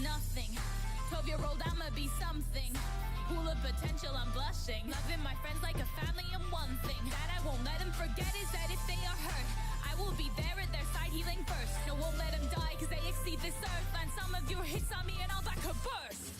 nothing. 12-year-old, I'ma be something. Full of potential, I'm blushing. Loving my friends like a family, and one thing that I won't let them forget is that if they are hurt, I will be there at their side healing first. No, won't let them die cause they exceed this earth. Land some of your hits on me and I'll back a burst.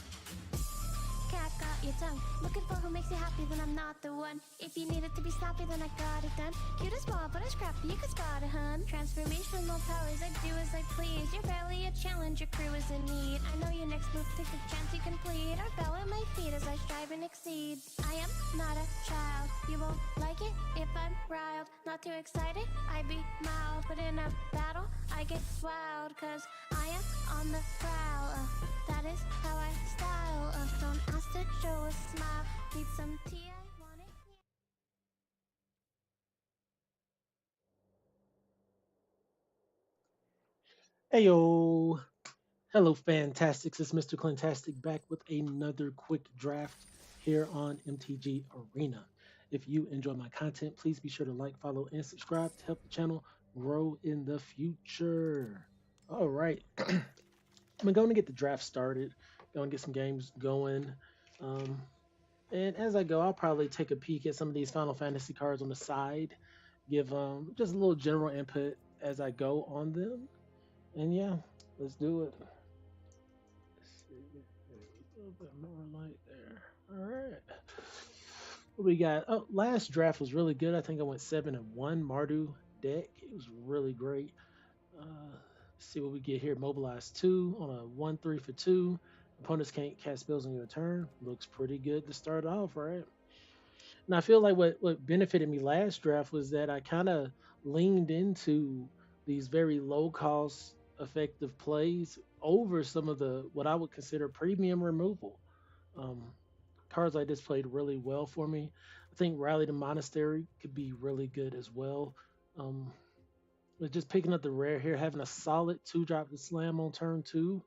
Cat got your tongue. Looking for who makes you happy, then I'm not the one. If you need it to be snappy, then I got it done. Cute as ball, but I'm scrappy, you could spot a hun. Transformational powers, I do as I please. You're barely a challenge, your crew is in need. I know your next move, take the chance you complete. I fell at my feet as I strive and exceed. I am not a child, you won't like it if I'm riled. Not too excited, I be mild. But in a battle, I get wild. Cause I am on the prowl, that is how I style. Don't ask to show a smile. Need some tea, I want it. Heyo, hello Fantastics, it's Mr.Clintastik back with another quick draft here on MTG Arena. If you enjoy my content, please be sure to like, follow, and subscribe to help the channel grow in the future. All right, I'm going to get the draft started, going to get some games going. And as I go, I'll probably take a peek at some of these Final Fantasy cards on the side, give just a little general input as I go on them. And yeah, let's do it. Let's see, a little bit more light there. All right. What we got? Oh, last draft was really good. I think I went 7-1 Mardu deck. It was really great. Let's see what we get here. Mobilize 2 on a 1/3 for 2. Opponents can't cast spells on your turn. Looks pretty good to start off, right? And I feel like what benefited me last draft was that I kind of leaned into these very low cost effective plays over some of the what I would consider premium removal. Um, Cards like this played really well for me. I think Rally the Monastery could be really good as well. But just picking up the rare here, having a solid 2-drop to slam on turn 2.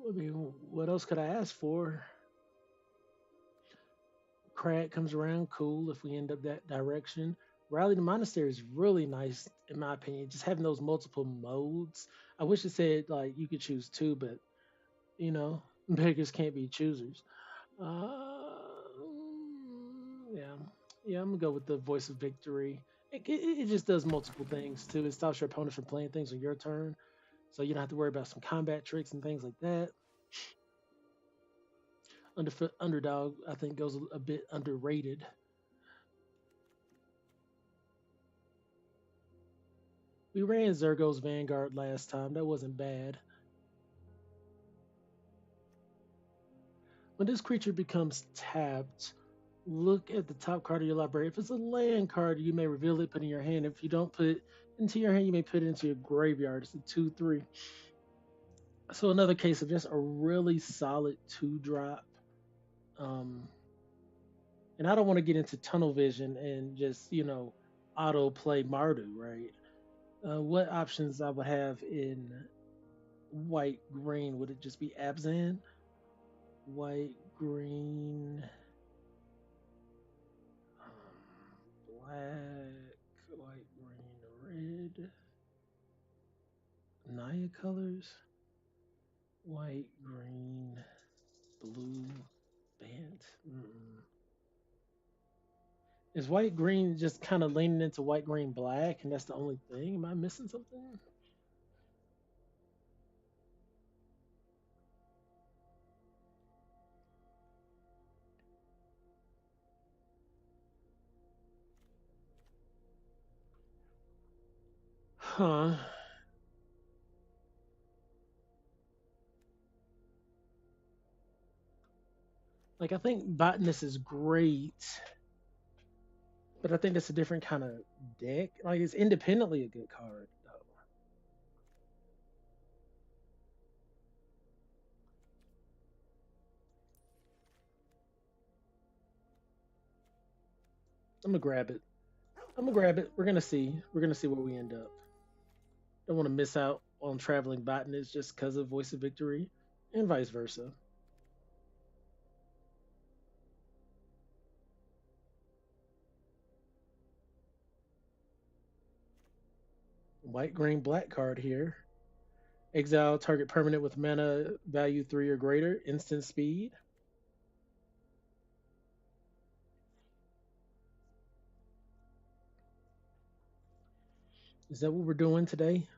I mean, what else could I ask for? Crag comes around, cool if we end up that direction. Rally the Monastery is really nice, in my opinion. Just having those multiple modes. I wish it said like you could choose 2, but you know, beggars can't be choosers. Yeah, I'm gonna go with the Voice of Victory. It just does multiple things too. It stops your opponent from playing things on your turn, so you don't have to worry about some combat tricks and things like that. Underdog, I think, goes a bit underrated. We ran Zergo's Vanguard last time. That wasn't bad. When this creature becomes tapped, look at the top card of your library. If it's a land card, you may reveal it, put it in your hand. If you don't put it into your hand, you may put it into your graveyard. It's a 2/3. So another case of just a really solid 2-drop. And I don't want to get into tunnel vision and just, auto play Mardu, right? What options I would have in white green? Would it just be Abzan? White green, black, white green, red. Naya colors, white green, blue, band. Is white green just kind of leaning into white green black, and that's the only thing? Am I missing something? Huh. Like, I think Botanist is great, but I think that's a different kind of deck. Like, it's independently a good card, though. I'm gonna grab it. We're gonna see. We're gonna see where we end up. Don't want to miss out on Traveling Botanist just because of Voice of Victory, and vice versa. White, green, black card here. Exile target permanent with mana value 3 or greater, instant speed. Is that what we're doing today?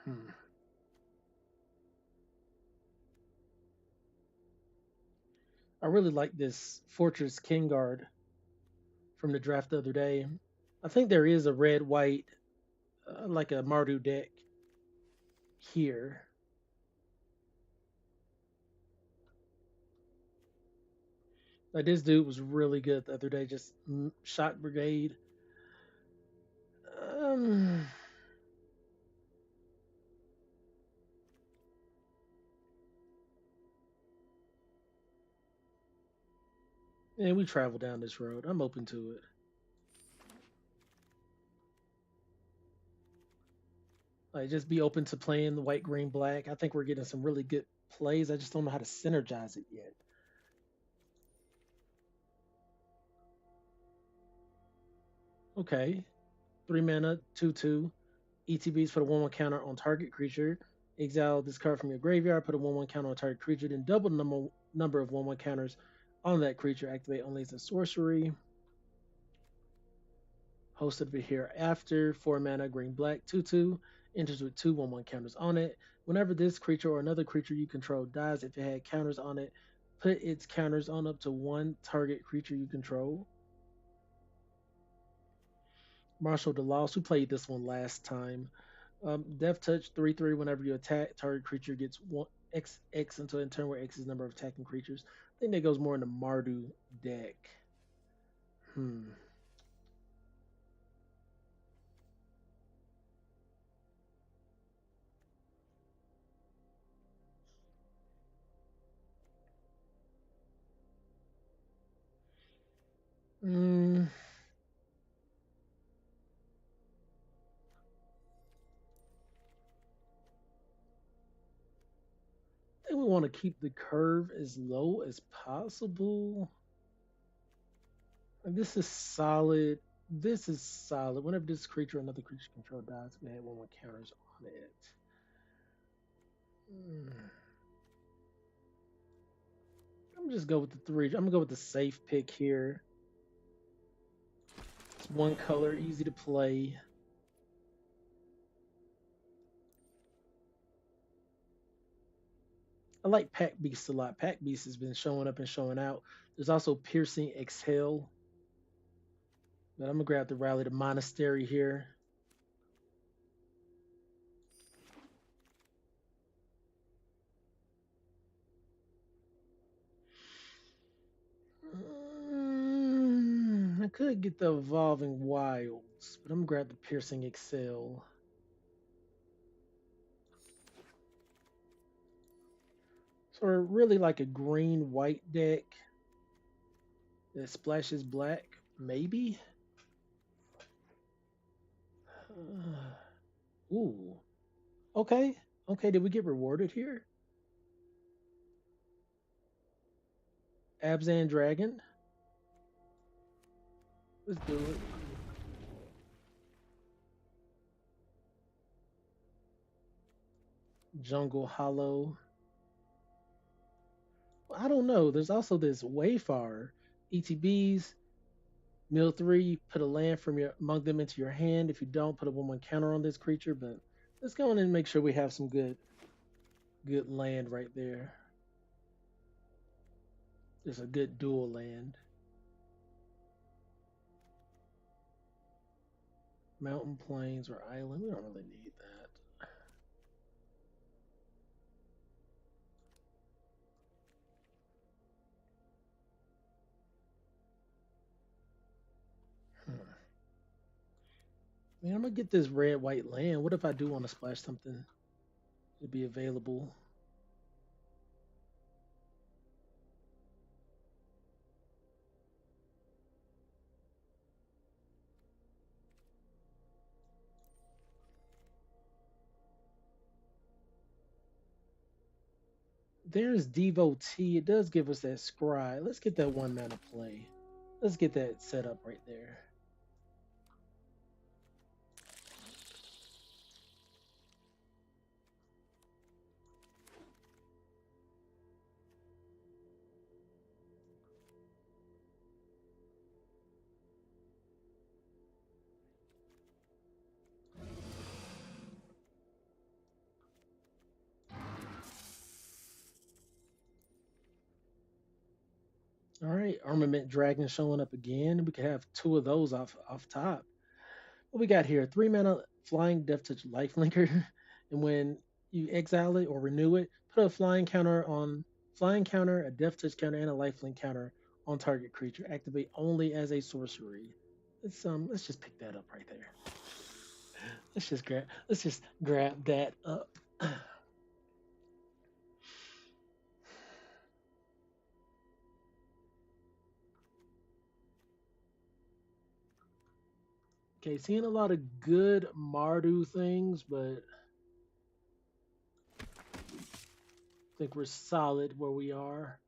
Hmm. I really like this Fortress King Guard from the draft the other day. I think there is a red white, like a Mardu deck here. Like this dude was really good the other day. Just Shock Brigade. Um, and we travel down this road. I'm open to it. Like just be open to playing the white, green, black. I think we're getting some really good plays. I just don't know how to synergize it yet. Okay, 3 mana, 2/2. ETBs put a 1/1 counter on target creature. Exile this card from your graveyard. Put a 1/1 counter on target creature. Then double number of 1/1 counters on that creature. Activate only as a sorcery. Hosted over here after 4 mana, green, black, 2/2. Enters with 2/1/1 counters on it. Whenever this creature or another creature you control dies, if it had counters on it, put its counters on up to one target creature you control. Marshall DeLoss, who played this one last time. Death Touch 3/3. Whenever you attack, target creature gets one X until in turn where X is number of attacking creatures. I think that goes more in the Mardu deck. Hmm. Mm, I think we want to keep the curve as low as possible. Like, this is solid. This is solid. Whenever this creature or another creature control dies, we had 1/1 counters on it. Mm. I'm just go with the three. I'm gonna go with the safe pick here. It's one color, easy to play. I like Pack Beast a lot. Pack Beast has been showing up and showing out. There's also Piercing Exhale. But I'm gonna grab the Rally to Monastery here. I could get the Evolving Wilds, but I'm gonna grab the Piercing Exhale. So we're really like a green white deck that splashes black, maybe. Ooh. Okay. Okay. Did we get rewarded here? Abzan Dragon. Let's do it. Jungle Hollow. I don't know. There's also this Wayfarer. ETBs, mill 3, put a land from your among them into your hand. If you don't, put a 1/1 counter on this creature. But let's go in and make sure we have some good land right there. There's a good dual land. Mountain, plains, or island. We don't really need that. Hmm. Man, I'm gonna get this red white land. What if I do want to splash something to be available? There's Devotee. It does give us that scry. Let's get that 1 mana play. Let's get that set up right there. All right, Armament Dragon showing up again. We could have two of those off top. What we got here? 3 mana Flying Death Touch Lifelinker, and when you exile it or renew it, put a flying counter, a Death Touch counter, and a Lifelink counter on target creature. Activate only as a sorcery. Let's just pick that up right there. Let's just grab that up. Okay, seeing a lot of good Mardu things, but I think we're solid where we are.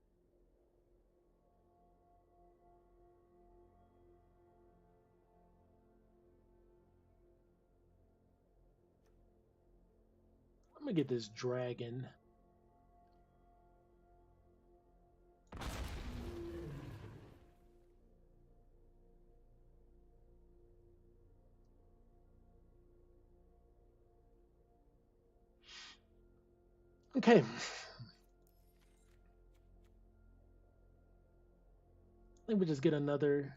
I'm gonna get this dragon. Okay. I think we just get another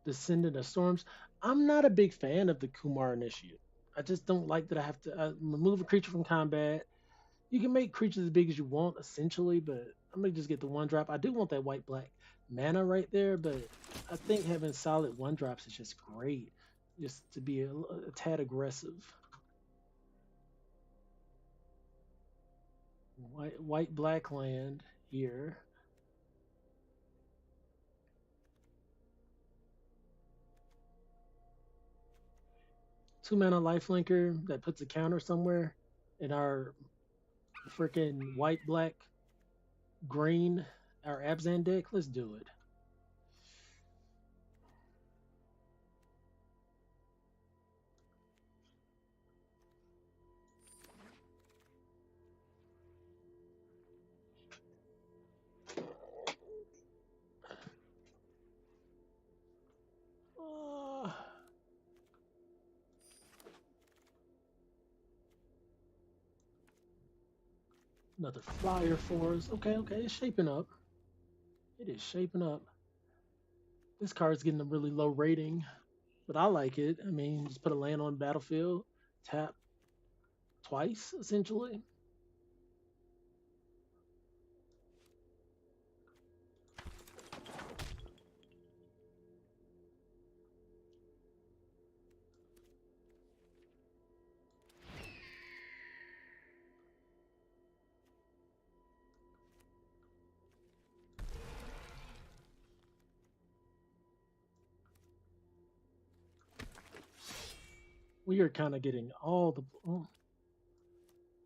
Descendant of Storms. I'm not a big fan of the Kumar Initiate. I just don't like that I have to remove a creature from combat. You can make creatures as big as you want, essentially, but I'm gonna just get the 1-drop. I do want that white black mana right there, but I think having solid 1-drops is just great, just to be a tad aggressive. White black land here. Two mana lifelinker that puts a counter somewhere in our freaking white black green, our Abzan deck. Let's do it. Another flyer for us. Okay, okay, it's shaping up. It is shaping up. This card's getting a really low rating, but I like it. I mean, just put a land on the battlefield, tap twice, essentially. We are kind of getting all the...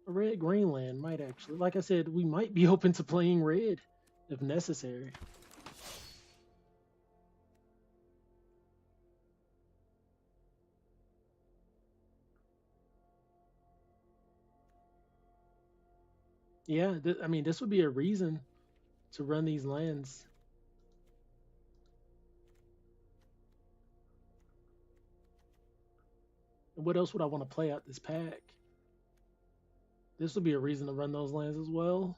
a red green land might actually... Like I said, we might be open to playing red if necessary. Yeah, I mean, this would be a reason to run these lands. And what else would I want to play out this pack? This would be a reason to run those lands as well.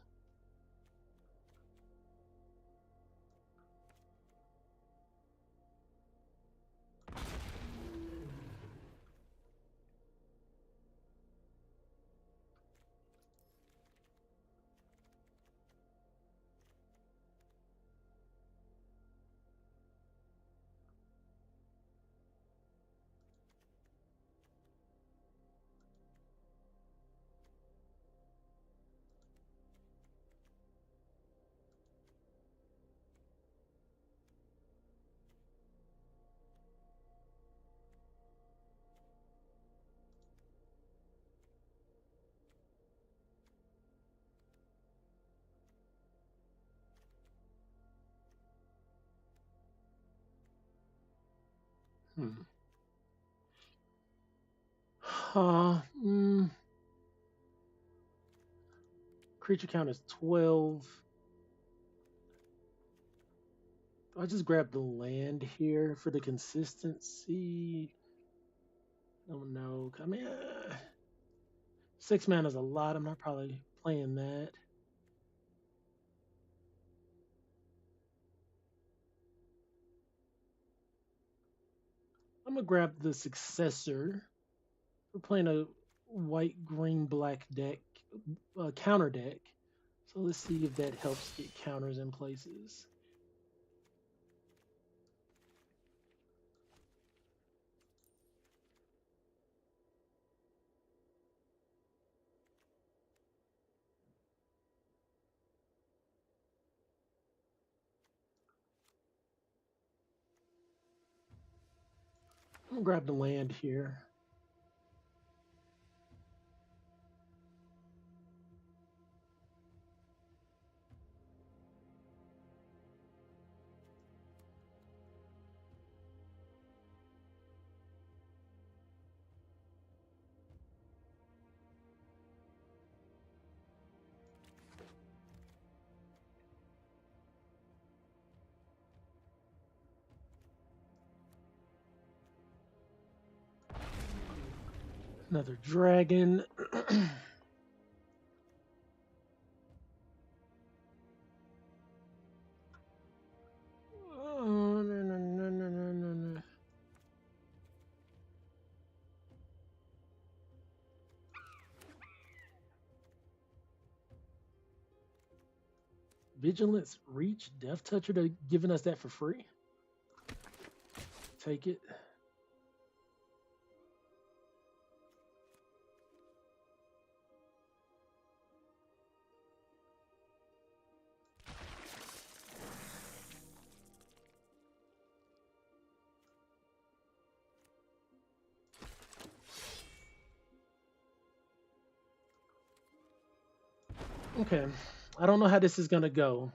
Hmm. Uh, mm, Creature count is 12. I just grab the land here for the consistency. Oh no. I mean, 6 mana is a lot. I'm not probably playing that. I'm gonna grab the successor. We're playing a white, green, black deck, counter deck. So let's see if that helps get counters in places. I'm gonna grab the land here. Another dragon. Oh, no, no, no, no, no, no, no. Vigilance, Reach, Death Toucher. They're giving us that for free. Take it. Okay. I don't know how this is going to go,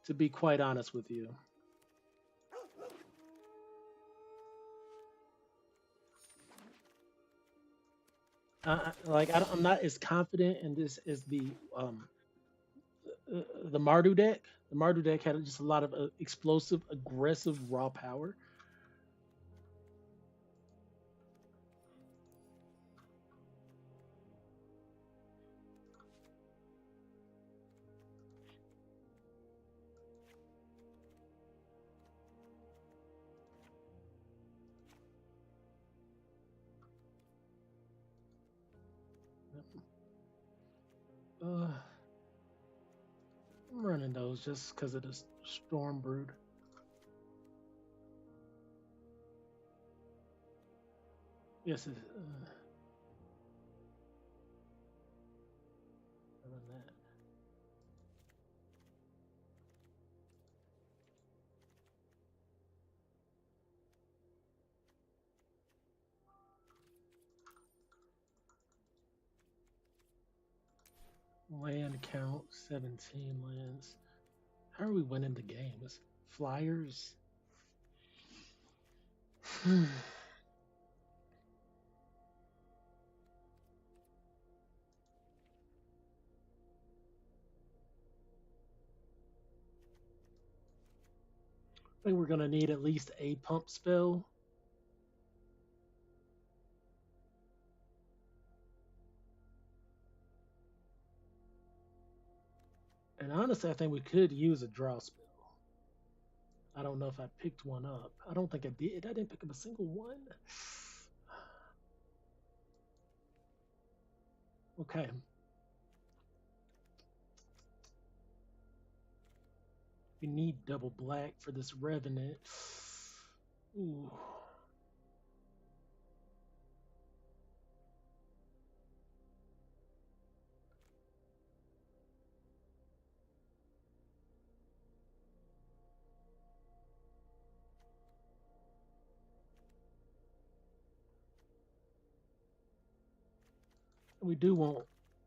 to be quite honest with you. I'm not as confident in this as the Mardu deck. The Mardu deck had just a lot of explosive, aggressive, raw power. I'm running those just because of the Storm Brood. Yes, I run that. Land count 17 lands. How are we winning the games? Flyers. I think we're gonna need at least a pump spell. And honestly, I think we could use a draw spell. I don't know if I picked one up. I don't think I did. I didn't pick up a single one. Okay. We need double black for this Revenant. Ooh.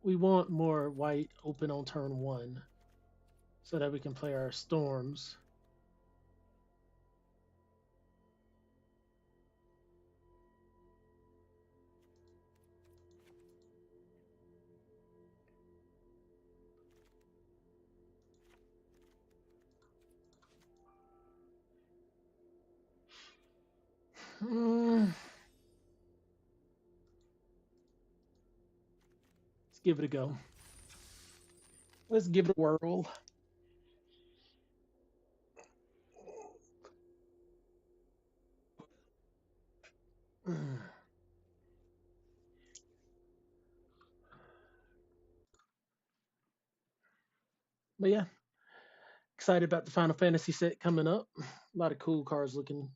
We want more white open on turn one so that we can play our storms. Let's give it a go. Let's give it a whirl. But yeah, excited about the Final Fantasy set coming up. A lot of cool cards looking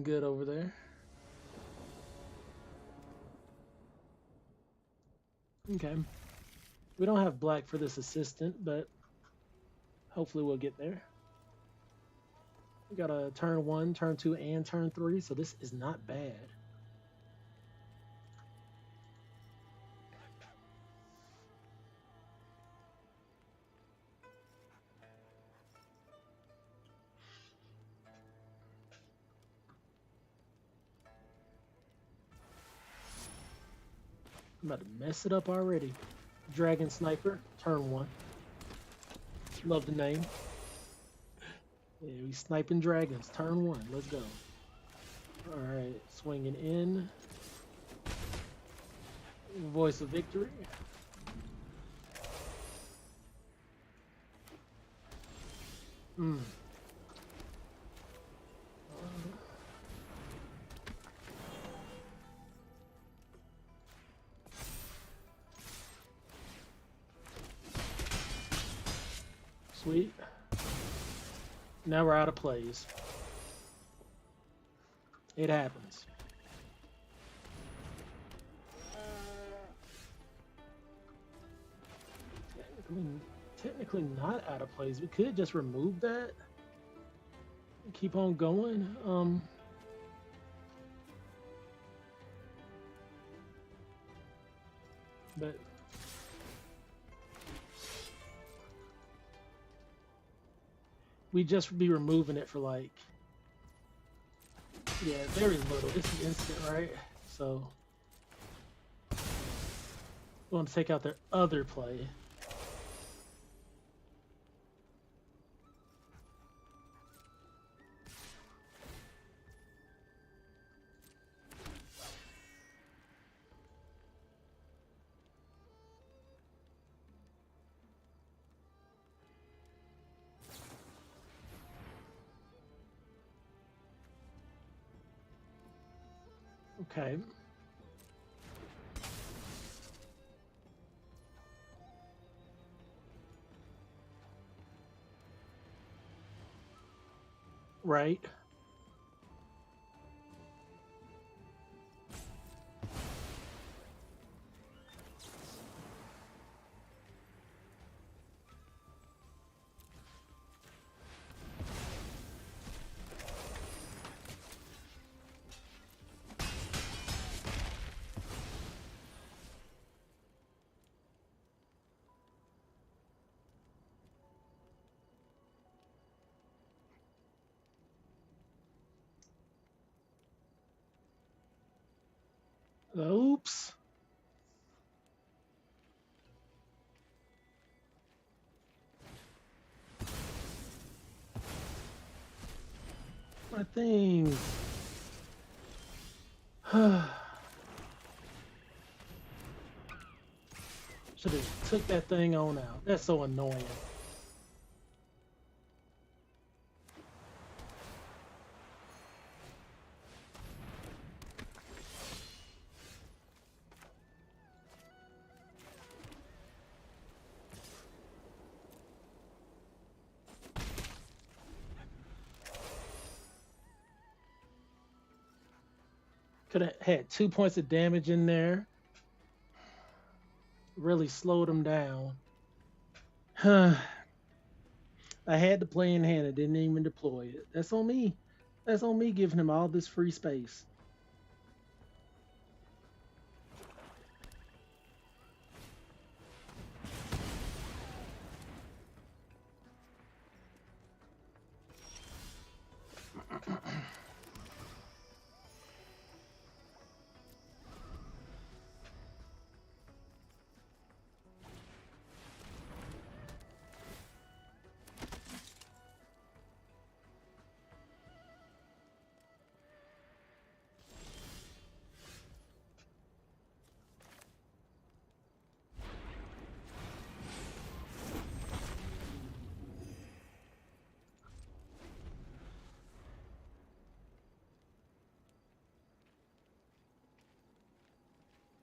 good over there. Okay. We don't have black for this assistant, but hopefully we'll get there. We got a turn 1, turn 2, and turn 3, so this is not bad. I'm about to mess it up already. Dragon Sniper, turn 1. Love the name. Yeah, we sniping dragons, turn 1. Let's go. Alright, swinging in. Voice of Victory. Sweet. Now we're out of plays. It happens. Technically not out of plays. We could just remove that. Keep on going. But we just be removing it for like, yeah, very little. This is instant, right? So we want to take out their other play. Okay. Right. Oops. My thing. Should have took that thing on out. That's so annoying. Could have had 2 points of damage in there. Really slowed him down. I had to play in hand. I didn't even deploy it. That's on me. That's on me giving him all this free space.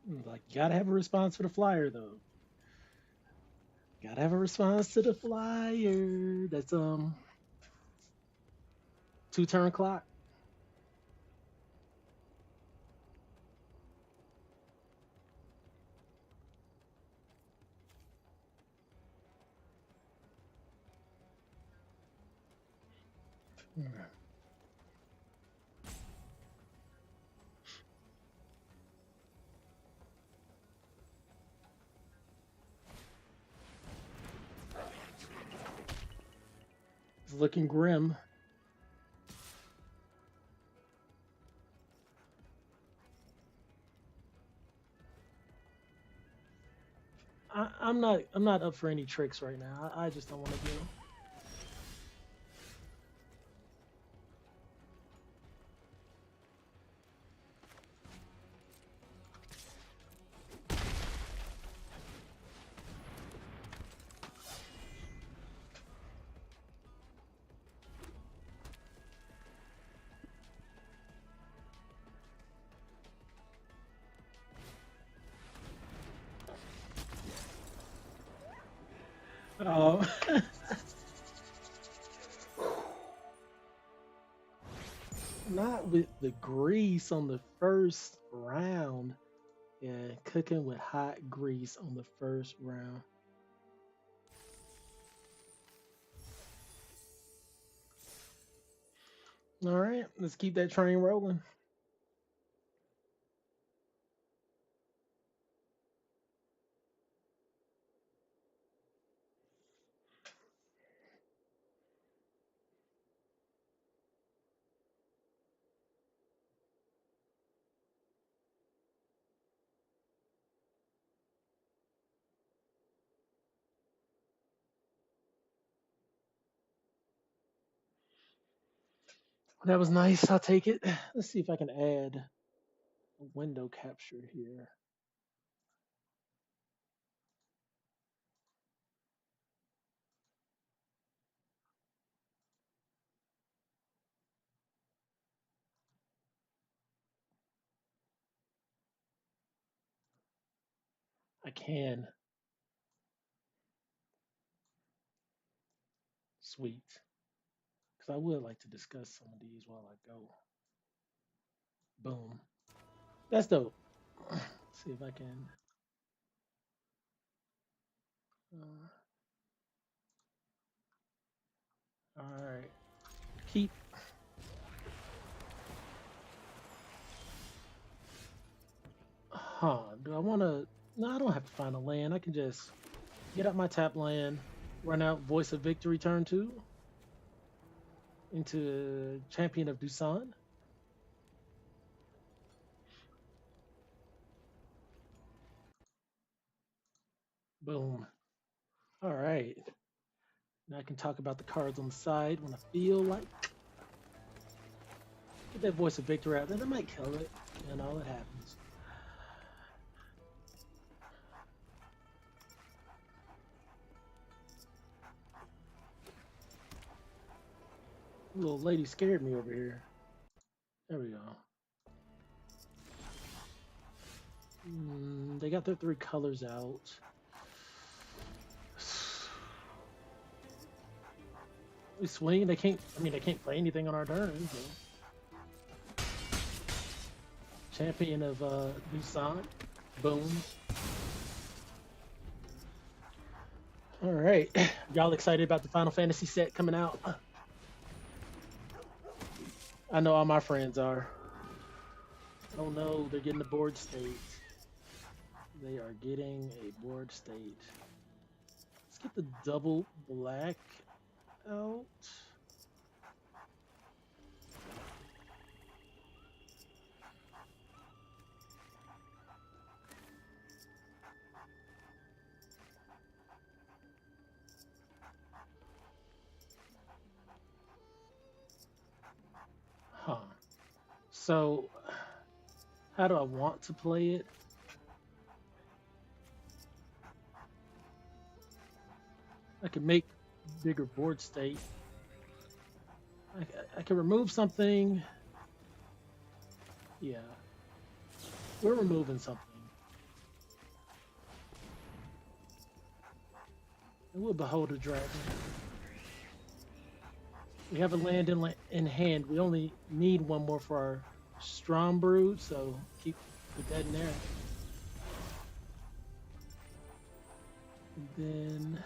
Like, you gotta have a response for the flyer, though. Gotta have a response to the flyer. That's 2 turn clock. It's looking grim. I'm not up for any tricks right now. I just don't want to do them. Oh, not with the grease on the first round. Yeah, cooking with hot grease on the first round. All right, let's keep that train rolling. That was nice. I'll take it. Let's see if I can add a window capture here. I can. Sweet. Because I would like to discuss some of these while I go. Boom. That's dope. See if I can. Uh, all right. Keep. Huh. Do I want to? No, I don't have to find a land. I can just get up my tap land, run out Voice of Victory turn 2 into Champion of Dusan. Boom. All right. Now I can talk about the cards on the side when I feel like. Get that Voice of Victory out there. That might kill it. You know, it happens. Little lady scared me over here. There we go. They got their 3 colors out. We swing. They can't. I mean, they can't play anything on our turn. So. Champion of Busan. Boom. All right. Y'all excited about the Final Fantasy set coming out? I know all my friends are. Oh no, they're getting a board state. They are getting a board state. Let's get the double black out. Huh. So, how do I want to play it? I can make bigger board state. I can remove something. Yeah, we're removing something. We'll behold a dragon. We have a land in hand. We only need one more for our strong brood, so put that in there. And then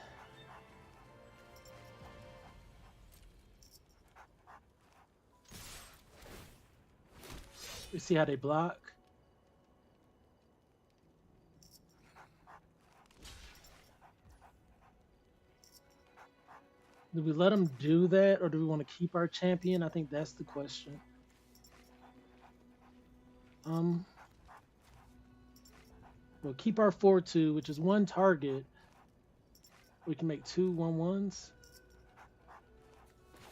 we see how they block. Do we let them do that, or do we want to keep our champion? I think that's the question. We'll keep our 4/2, which is one target. We can make 2 1/1s.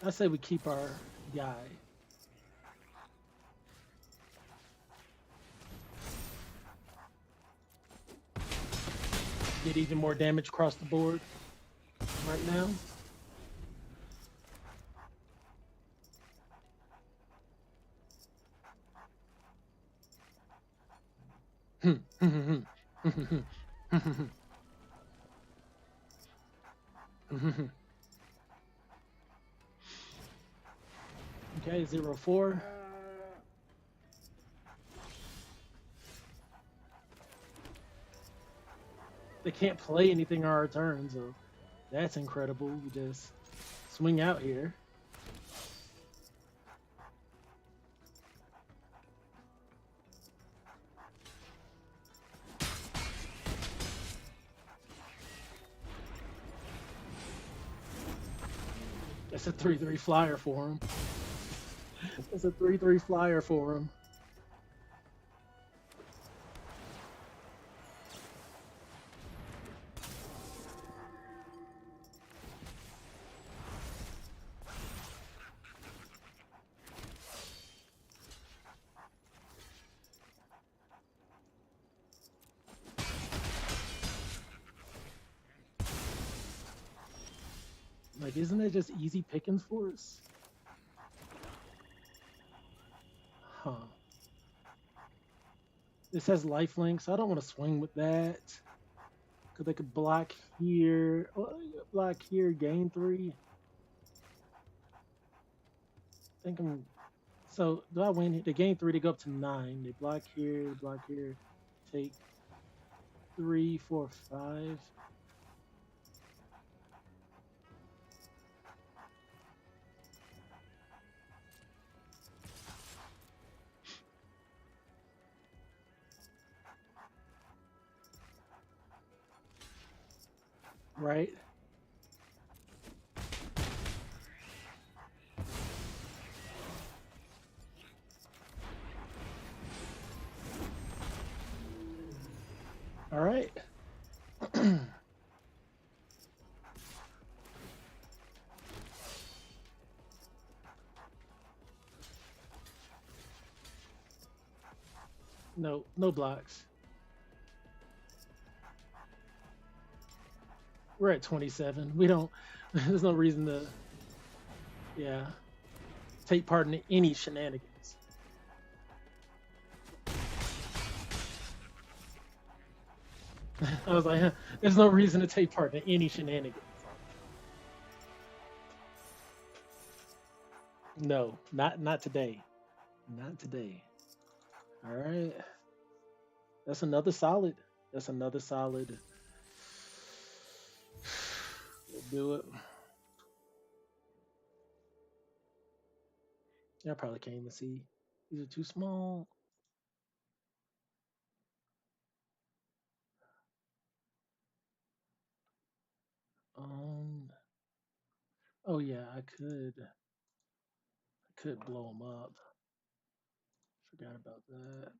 I say we keep our guy. Get even more damage across the board right now. Okay, 0/4. They can't play anything on our turn, so that's incredible. We just swing out here. That's a 3/3 flyer for him. That's a 3/3 flyer for him. Like, isn't it just easy pickings for us? Huh. This has lifelink, so I don't want to swing with that. Because they could block here. Block here, gain 3. I think I'm. So, do I win? They gain 3, they go up to 9. They block here, take 3, 4, 5. Right? All right. No, no blocks. We're at 27. We don't. There's no reason to. Yeah. Take part in any shenanigans. I was like, there's no reason to take part in any shenanigans. No, not today. Not today. All right. That's another solid. That's another solid. We'll do it. I probably can't even see. These are too small. Um. Oh yeah, I could blow them up. Forgot about that.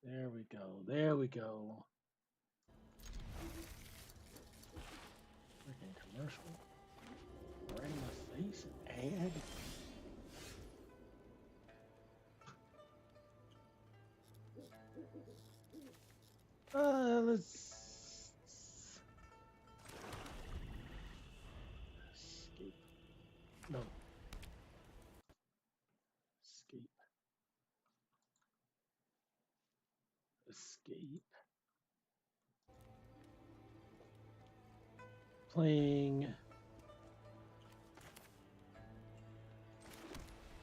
There we go. There we go. Freaking commercial. Right in my face. Ad. Let's escape. No. Escape. Escape. Playing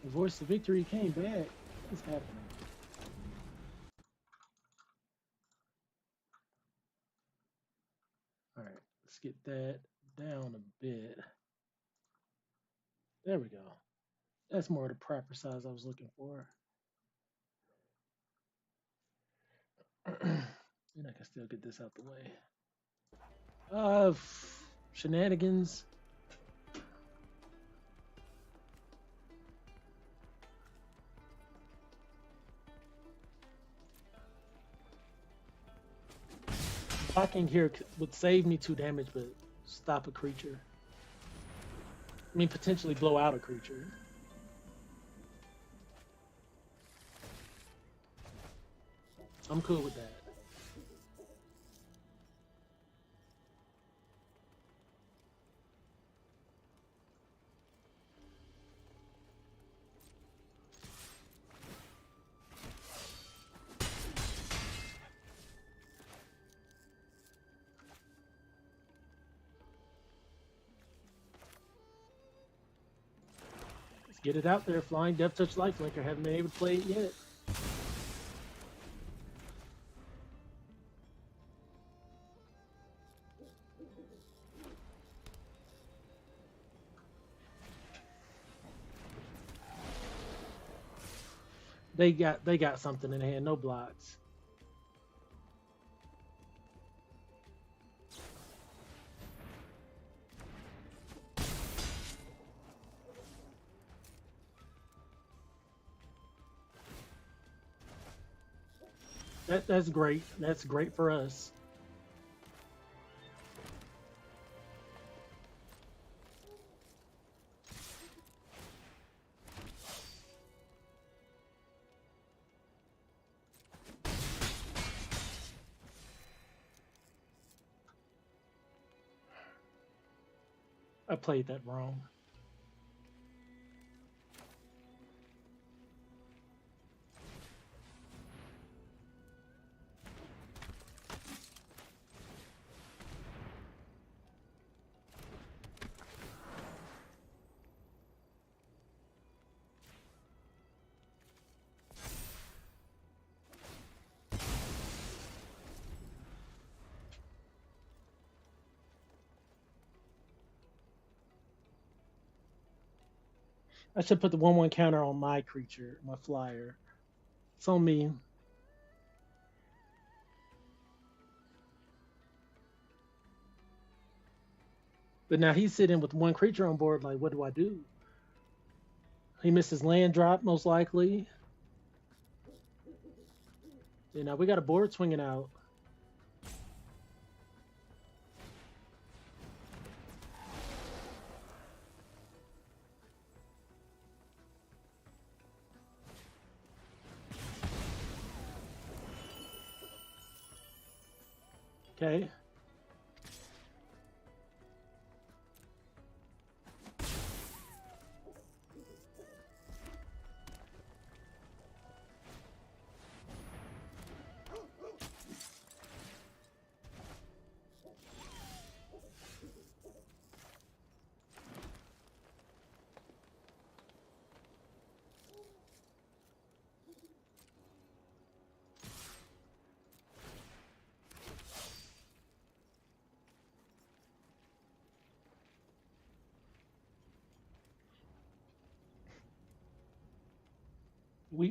the Voice of Victory came back. What's happening? All right, let's get that down a bit. There we go. That's more the proper size I was looking for. And I can still get this out the way. Shenanigans. Blocking here would save me 2 damage, but stop a creature. I mean, potentially blow out a creature. I'm cool with that. Let's get it out there. Flying Death Touch Lifelinker. Haven't been able to play it yet. They got something in hand. No blocks. That's great. That's great for us. I played that wrong. I should put the 1/1 counter on my creature, my flyer. It's on me. But now he's sitting with 1 creature on board. Like, what do I do? He misses land drop, most likely. You know, we got a board swinging out. Okay.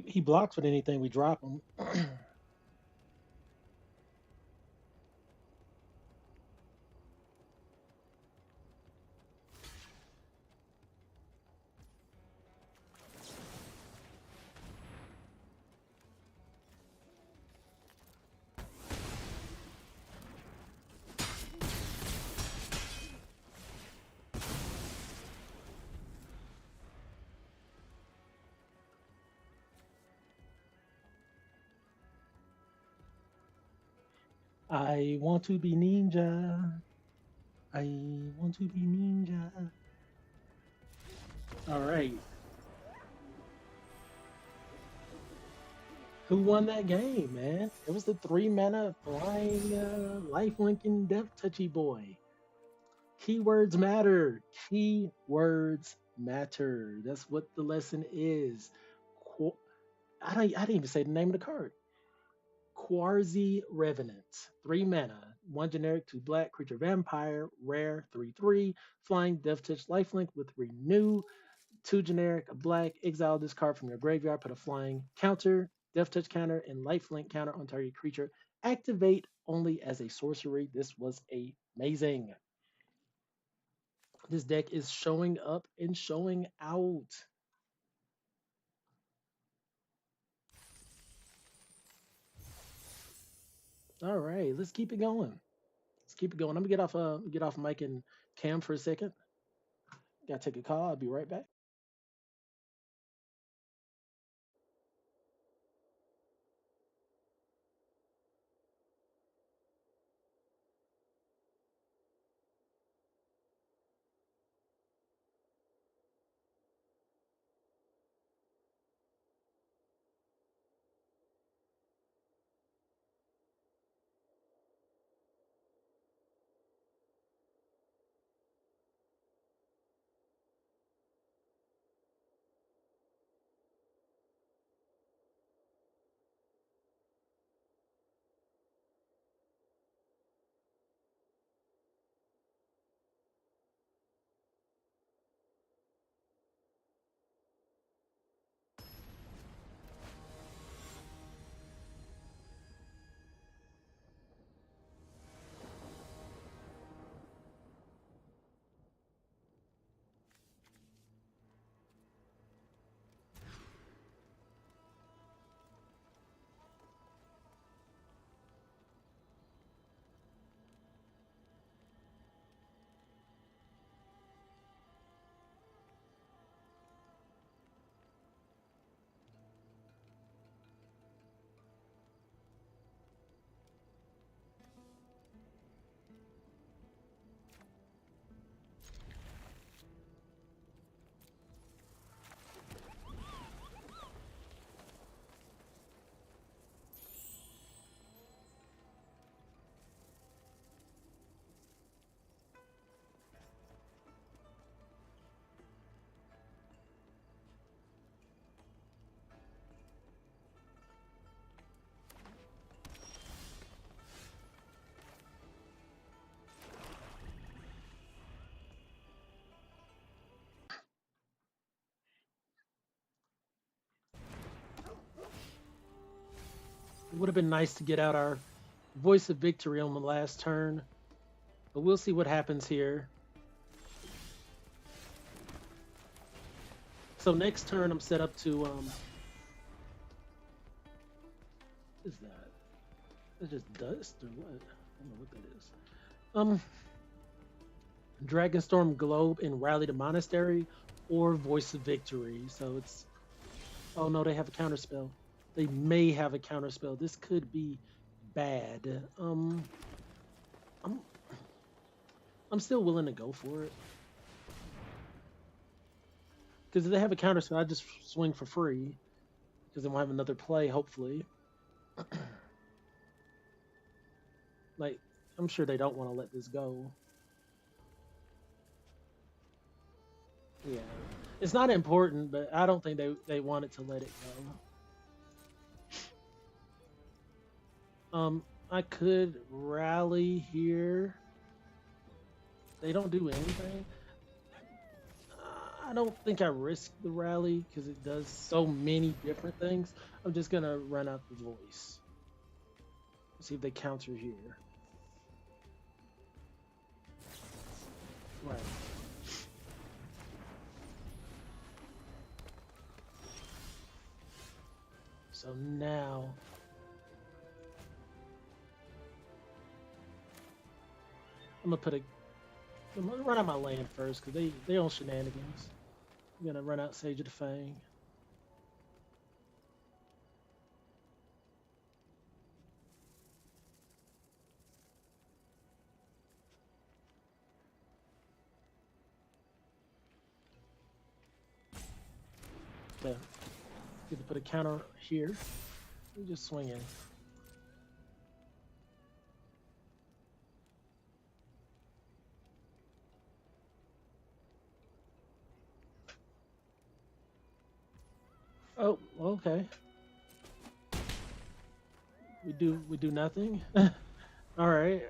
He blocks with anything we drop him. I want to be ninja. I want to be ninja. All right. Who won that game, man? It was the 3 mana flying life linking death touchy boy. Keywords matter. Keywords matter. That's what the lesson is. Qu- I didn't even say the name of the card. Quasi Revenant. 3 mana. 1 generic, 2 black, creature vampire, rare, 3/3, flying, death touch, lifelink with renew. 2 generic, a black, exile this card from your graveyard, put a flying counter, death touch counter, and lifelink counter on target creature. Activate only as a sorcery. This was amazing. This deck is showing up and showing out. All right, let's keep it going. Let's keep it going. I'm gonna get off Mike and Cam for a second. Gotta take a call. I'll be right back. It would have been nice to get out our voice of victory on the last turn, but we'll see what happens here. So next turn, I'm set up to what is that? It's just dust or what? I don't know what that is. Dragonstorm Globe and Rally the Monastery or Voice of Victory. So it's, oh no, they have a counterspell. They may have a counterspell. This could be bad. I'm I'm still willing to go for it. Because if they have a counterspell, I just swing for free. Because then we'll have another play, hopefully. Like, I'm sure they don't want to let this go. Yeah. It's not important, but I don't think they wanted to let it go. I could rally here. They don't do anything. I don't think I risk the rally because it does so many different things. I'm just gonna run out the voice. See if they counter here. Right. So now I'm gonna run out my land first because they own shenanigans. I'm gonna run out Sage of the Fang. Okay. Get to put a counter here. We just swinging. Oh, okay. We do nothing. All right.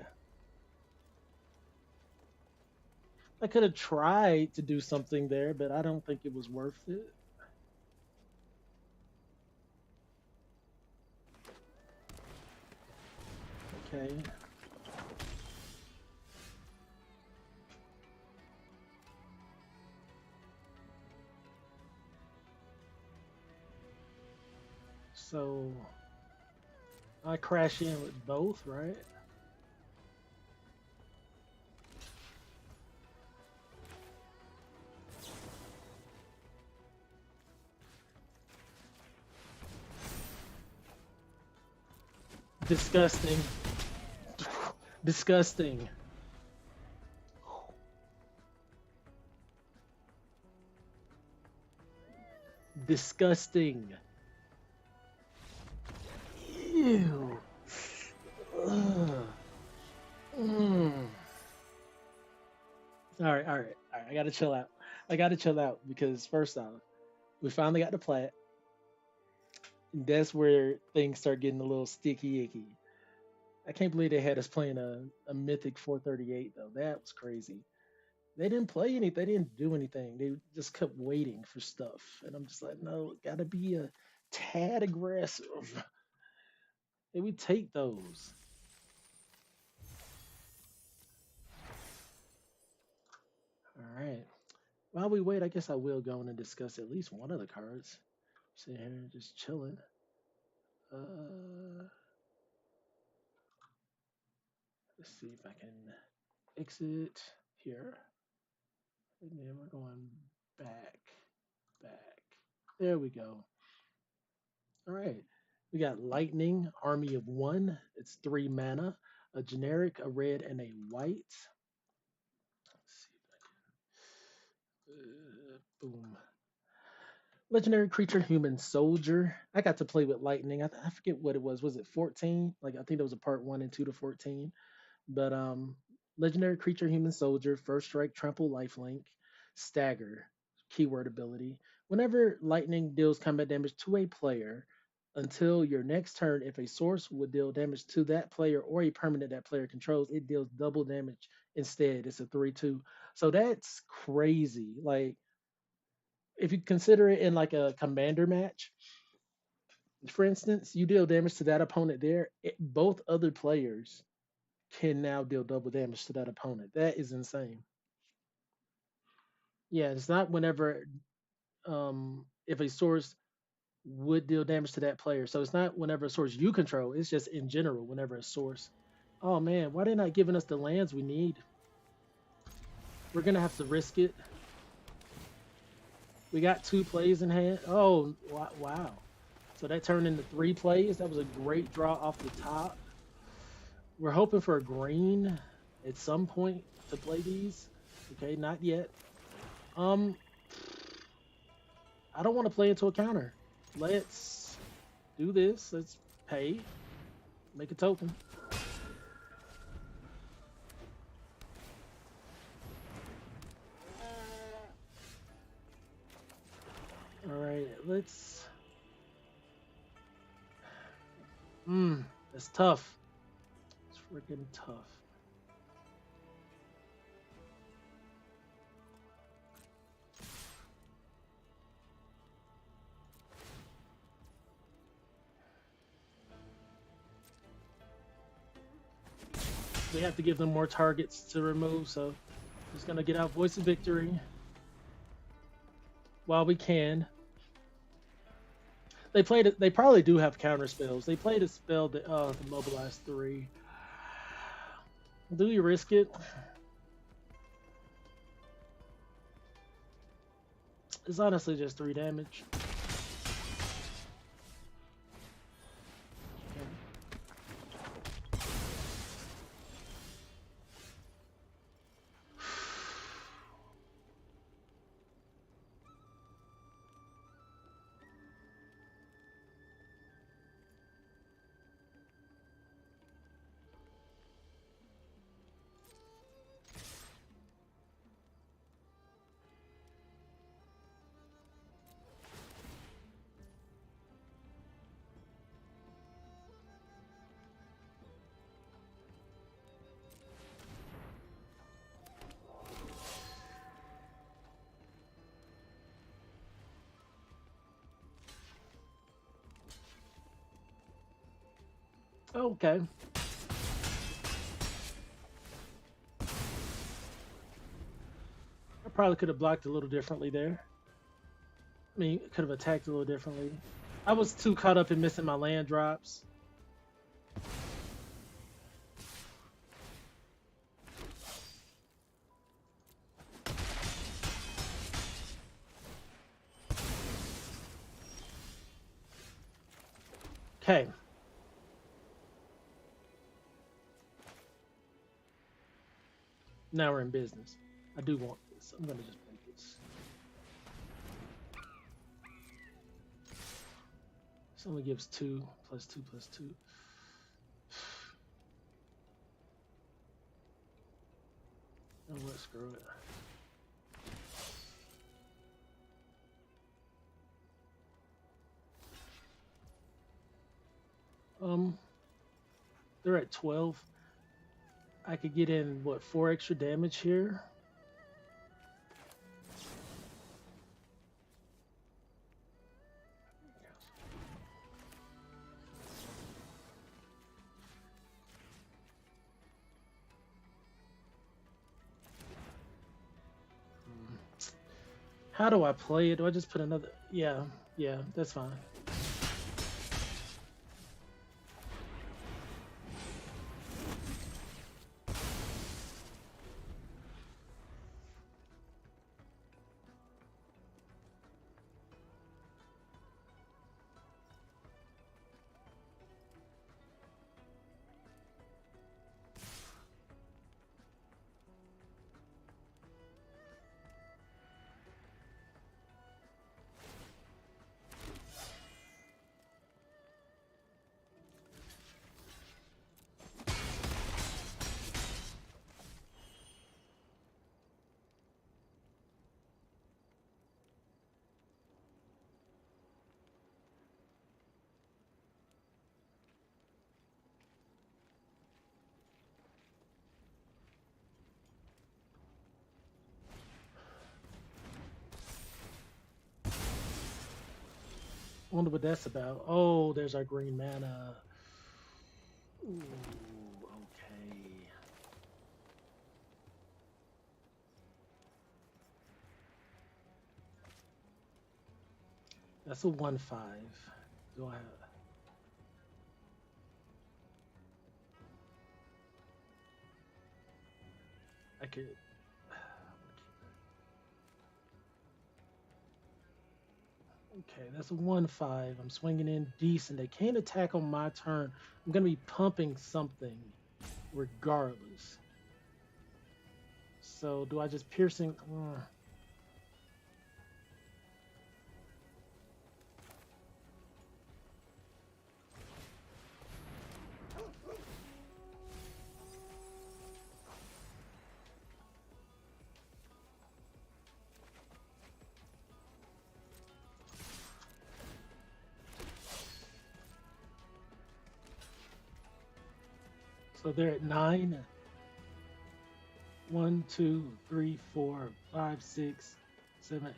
I could have tried to do something there, but I don't think it was worth it. Okay. So I crash in with both, right? Disgusting. Disgusting. Disgusting. Ew. Ugh. Mm. All right. I gotta chill out. I gotta chill out because first off, we finally got the plat. And that's where things start getting a little sticky icky. I can't believe they had us playing a mythic 438 though. That was crazy. They didn't play anything. They didn't do anything. They just kept waiting for stuff, and I'm just like, no, gotta be a tad aggressive. And we take those. All right. While we wait, I guess I will go in and discuss at least one of the cards. Sitting here just chilling. Uh, let's see if I can exit here. And then we're going back, back. There we go. All right. We got Lightning, Army of One. It's 3 mana, a generic, a red, and a white. Let's see if I can. Boom. Legendary creature, human soldier. I got to play with lightning. I forget what it was. Was it 14? Like I think there was a part 1 and 2 to 14. But legendary creature, human soldier, first strike, trample, lifelink, stagger, keyword ability. Whenever lightning deals combat damage to a player, until your next turn, if a source would deal damage to that player or a permanent that player controls, it deals double damage instead. It's a 3/2. So that's crazy. Like if you consider it in like a commander match, for instance, you deal damage to that opponent there, both other players can now deal double damage to that opponent. That is insane. Yeah, it's not whenever if a source would deal damage to that player. So it's not whenever a source you control, it's just in general whenever a source. Oh man, why they not giving us the lands we need? We're gonna have to risk it. We got 2 plays in hand. Oh wow. So that turned into 3 plays. That was a great draw off the top. We're hoping for a green at some point to play these. Okay, not yet. Um, I don't want to play into a counter. Let's do this. Let's pay. Make a token. All right, let's. It's tough. It's freaking tough. We have to give them more targets to remove, so just gonna get out Voice of Victory while we can. They played it. They probably do have counter spells. They played a spell that to mobilize 3. Do you risk it? It's honestly just 3 damage. Okay. Okay. I probably could have blocked a little differently there. I mean, could have attacked a little differently. I was too caught up in missing my land drops. Okay. Now we're in business. I do want this. I'm gonna just break this. This only gives 2 plus 2 plus 2. Oh, what? Screw it. They're at 12. I could get in what, 4 extra damage here. How do I play it? Do I just put another? Yeah, that's fine. Wonder what that's about. Oh, there's our green mana. Ooh, okay. That's a 1/5. Do I have? I could. Okay, that's a 1/5. I'm swinging in decent. They can't attack on my turn. I'm gonna be pumping something, regardless. So do I just piercing? So they're at 9. 1, 2, 3, 4, 5, 6, 7, 8.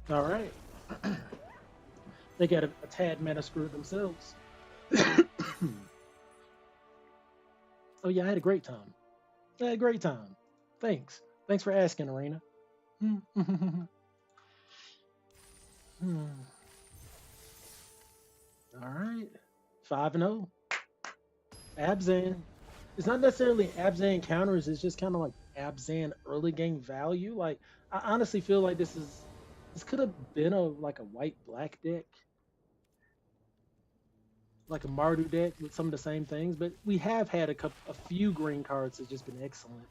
Yeah. All right. They got a tad mana screwed themselves. Oh yeah, I had a great time. I had a great time. Thanks. Thanks for asking, Arena. All right. 5-0. Abzan. It's not necessarily Abzan counters, it's just kind of like Abzan early game value. Like I honestly feel like this could have been a like a white black deck, like a Mardu deck with some of the same things, but we have had a few green cards that's just been excellent.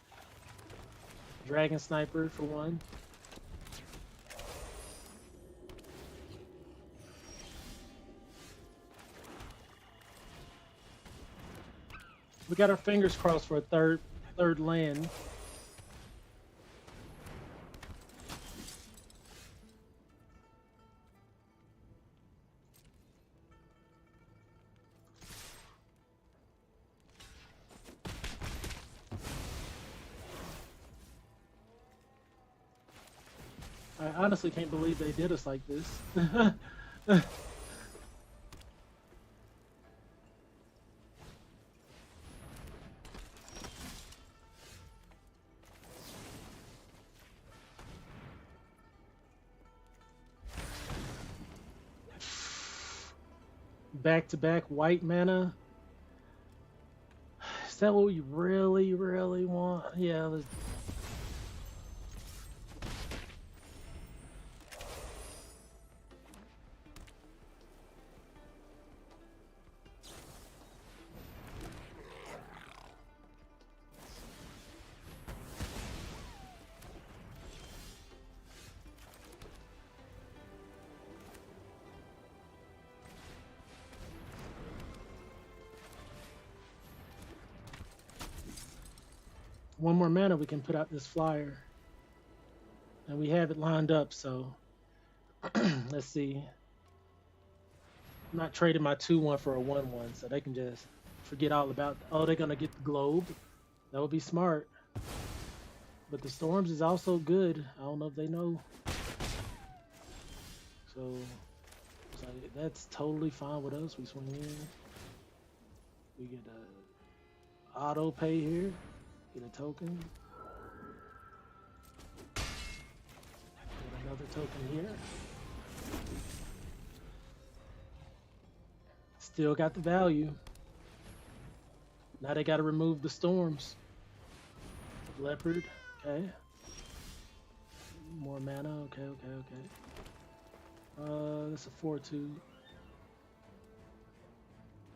Dragon Sniper for one. We got our fingers crossed for a third land. I honestly can't believe they did us like this. Back to back white mana. Is that what we really, really want? Yeah, let's. One more mana, we can put out this flyer. And we have it lined up, so let's see. I'm not trading my 2/1 for a 1/1, so they can just forget all about. Oh, they're gonna get the globe. That would be smart. But the storms is also good. I don't know if they know. So that's totally fine with us. We swing in. We get a auto pay here. Get a token. Get another token here. Still got the value. Now they got to remove the storms. Leopard, okay. More mana, okay. That's a 4/2.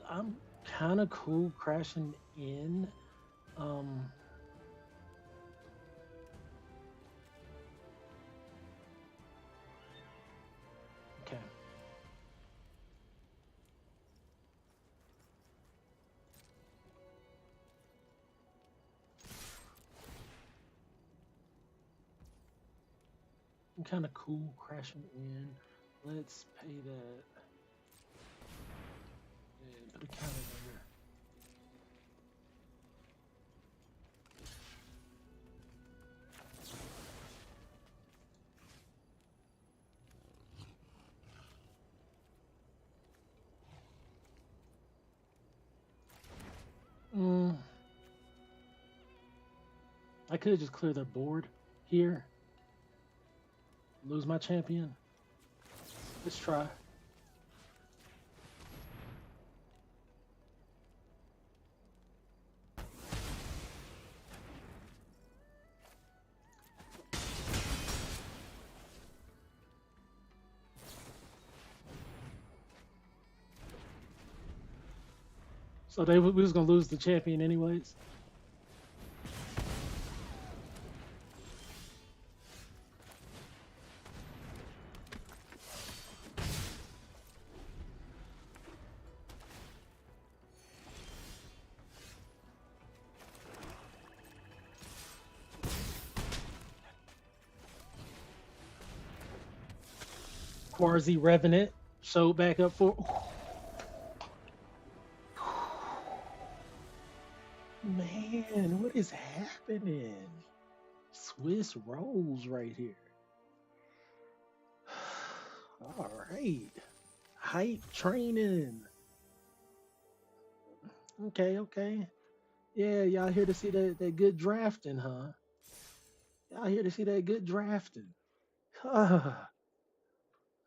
I'm kind of cool crashing in. Okay. I'm kind of cool crashing in. Let's pay that. Yeah, put a counter there. I could have just cleared their board here. Lose my champion. Let's try. So we was gonna lose the champion anyways. Quasi Revenant showed back up for. Man, what is happening? Swiss rolls right here. All right. Hype training. Okay. Yeah, y'all here to see that good drafting, huh? Y'all here to see that good drafting. all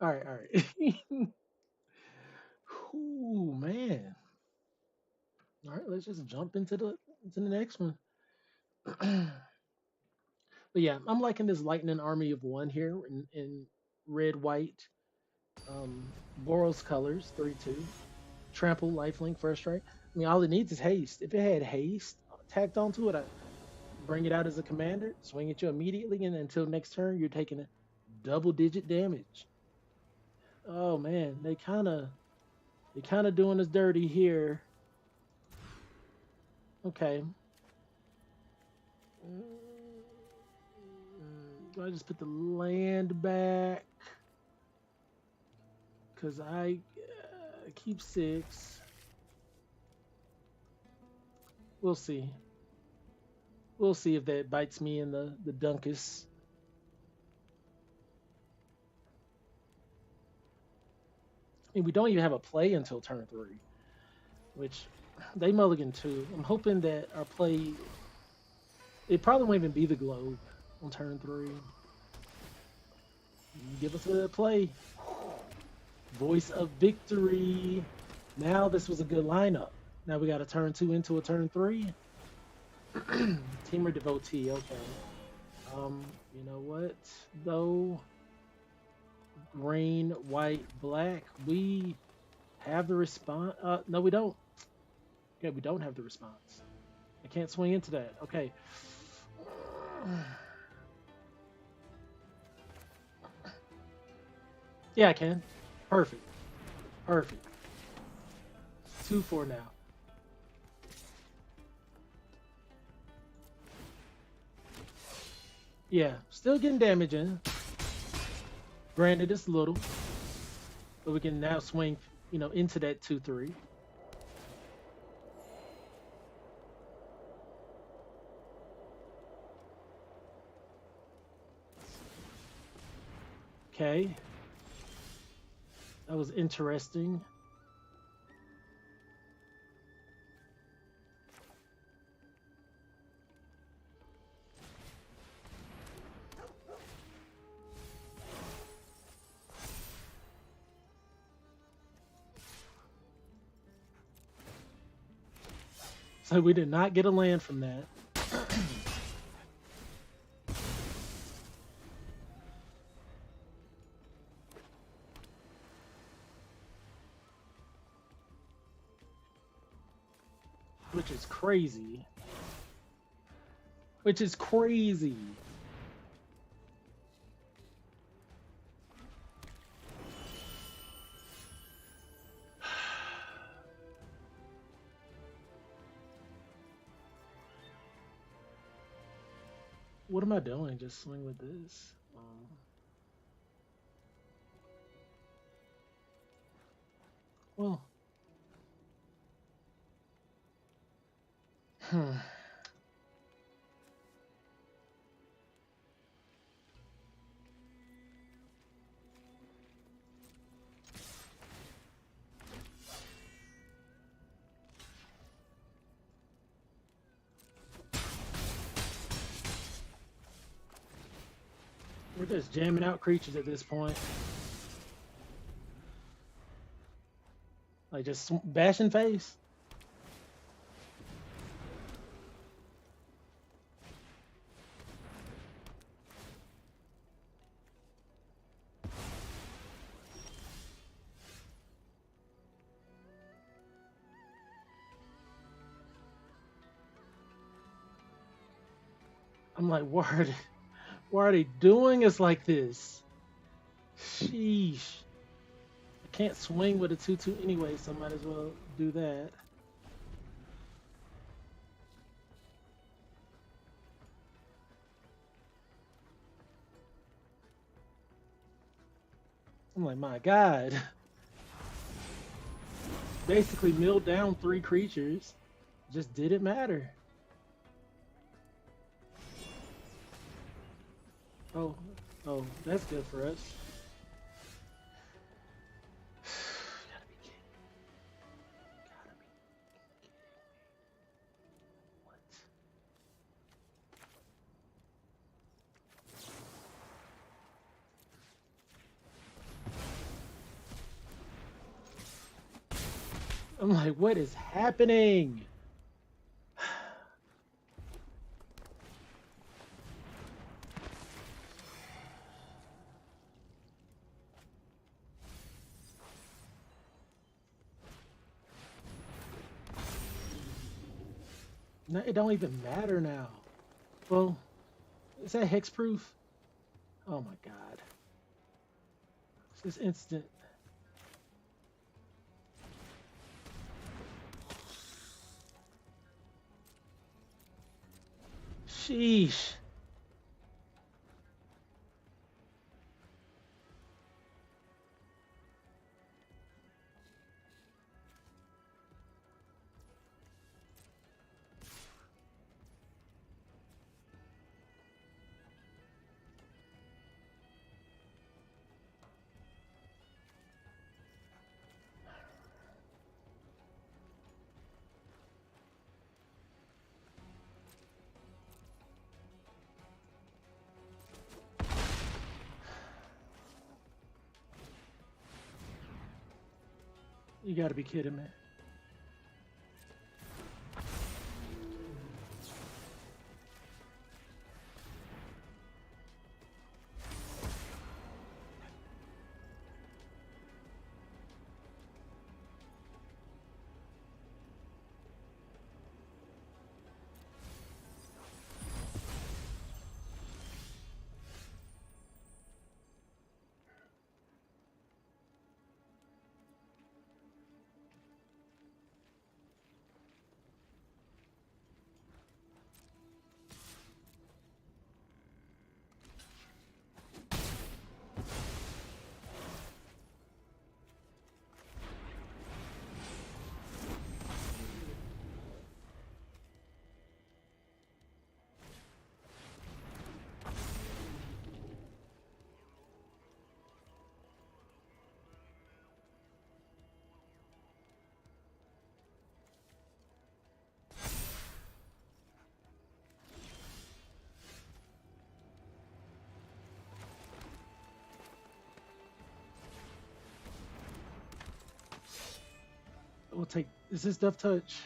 right. Ooh, man. All right, let's just jump into the next one. But yeah, I'm liking this lightning army of one here in red, white, Boros colors, 3/2. Trample, lifelink, first strike. I mean, all it needs is haste. If it had haste tacked onto it, I bring it out as a commander, swing at you immediately, and until next turn, you're taking a double-digit damage. Oh man, they kind of doing us dirty here. Okay. Do I just put the land back? Because I keep 6. We'll see. We'll see if that bites me in the dunkus. And we don't even have a play until turn 3, which they mulligan too. I'm hoping that our play, it probably won't even be the globe on turn 3. Give us a play. Voice of victory. Now this was a good lineup. Now we got a turn 2 into a turn 3. Teamer devotee, okay. You know what though? Green, white, black. We have the response. No, we don't. Okay, we don't have the response. I can't swing into that. Okay. Yeah, I can. Perfect. Perfect. 2-4 now. Yeah, still getting damage in. Granted, it's little, but we can now swing, into that 2-3. Okay. That was interesting. So we did not get a land from that. Which is crazy. Which is crazy. What am I doing? Just swing with this. Well. We're just jamming out creatures at this point. Like just bashing face. I'm like, why are they doing us like this? Sheesh. I can't swing with a 2-2 anyway, so I might as well do that. I'm like, my God. Basically milled down 3 creatures. Just didn't matter. Oh, that's good for us. Gotta be kidding. Gotta be kidding. What? I'm like, what is happening? No, it don't even matter now. Well, is that hexproof? Oh my God. It's just instant. Sheesh. You gotta be kidding me. We'll take. Is this Death Touch?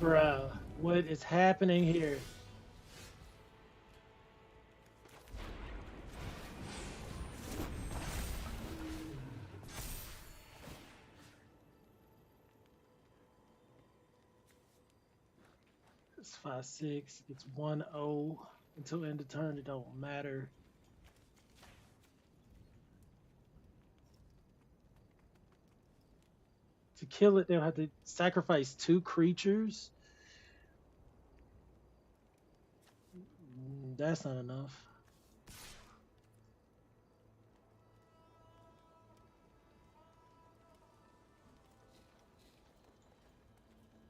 Bruh, what is happening here? It's 5-6. It's 1-0 until end of turn. It don't matter. To kill it, they'll have to sacrifice 2 creatures. That's not enough.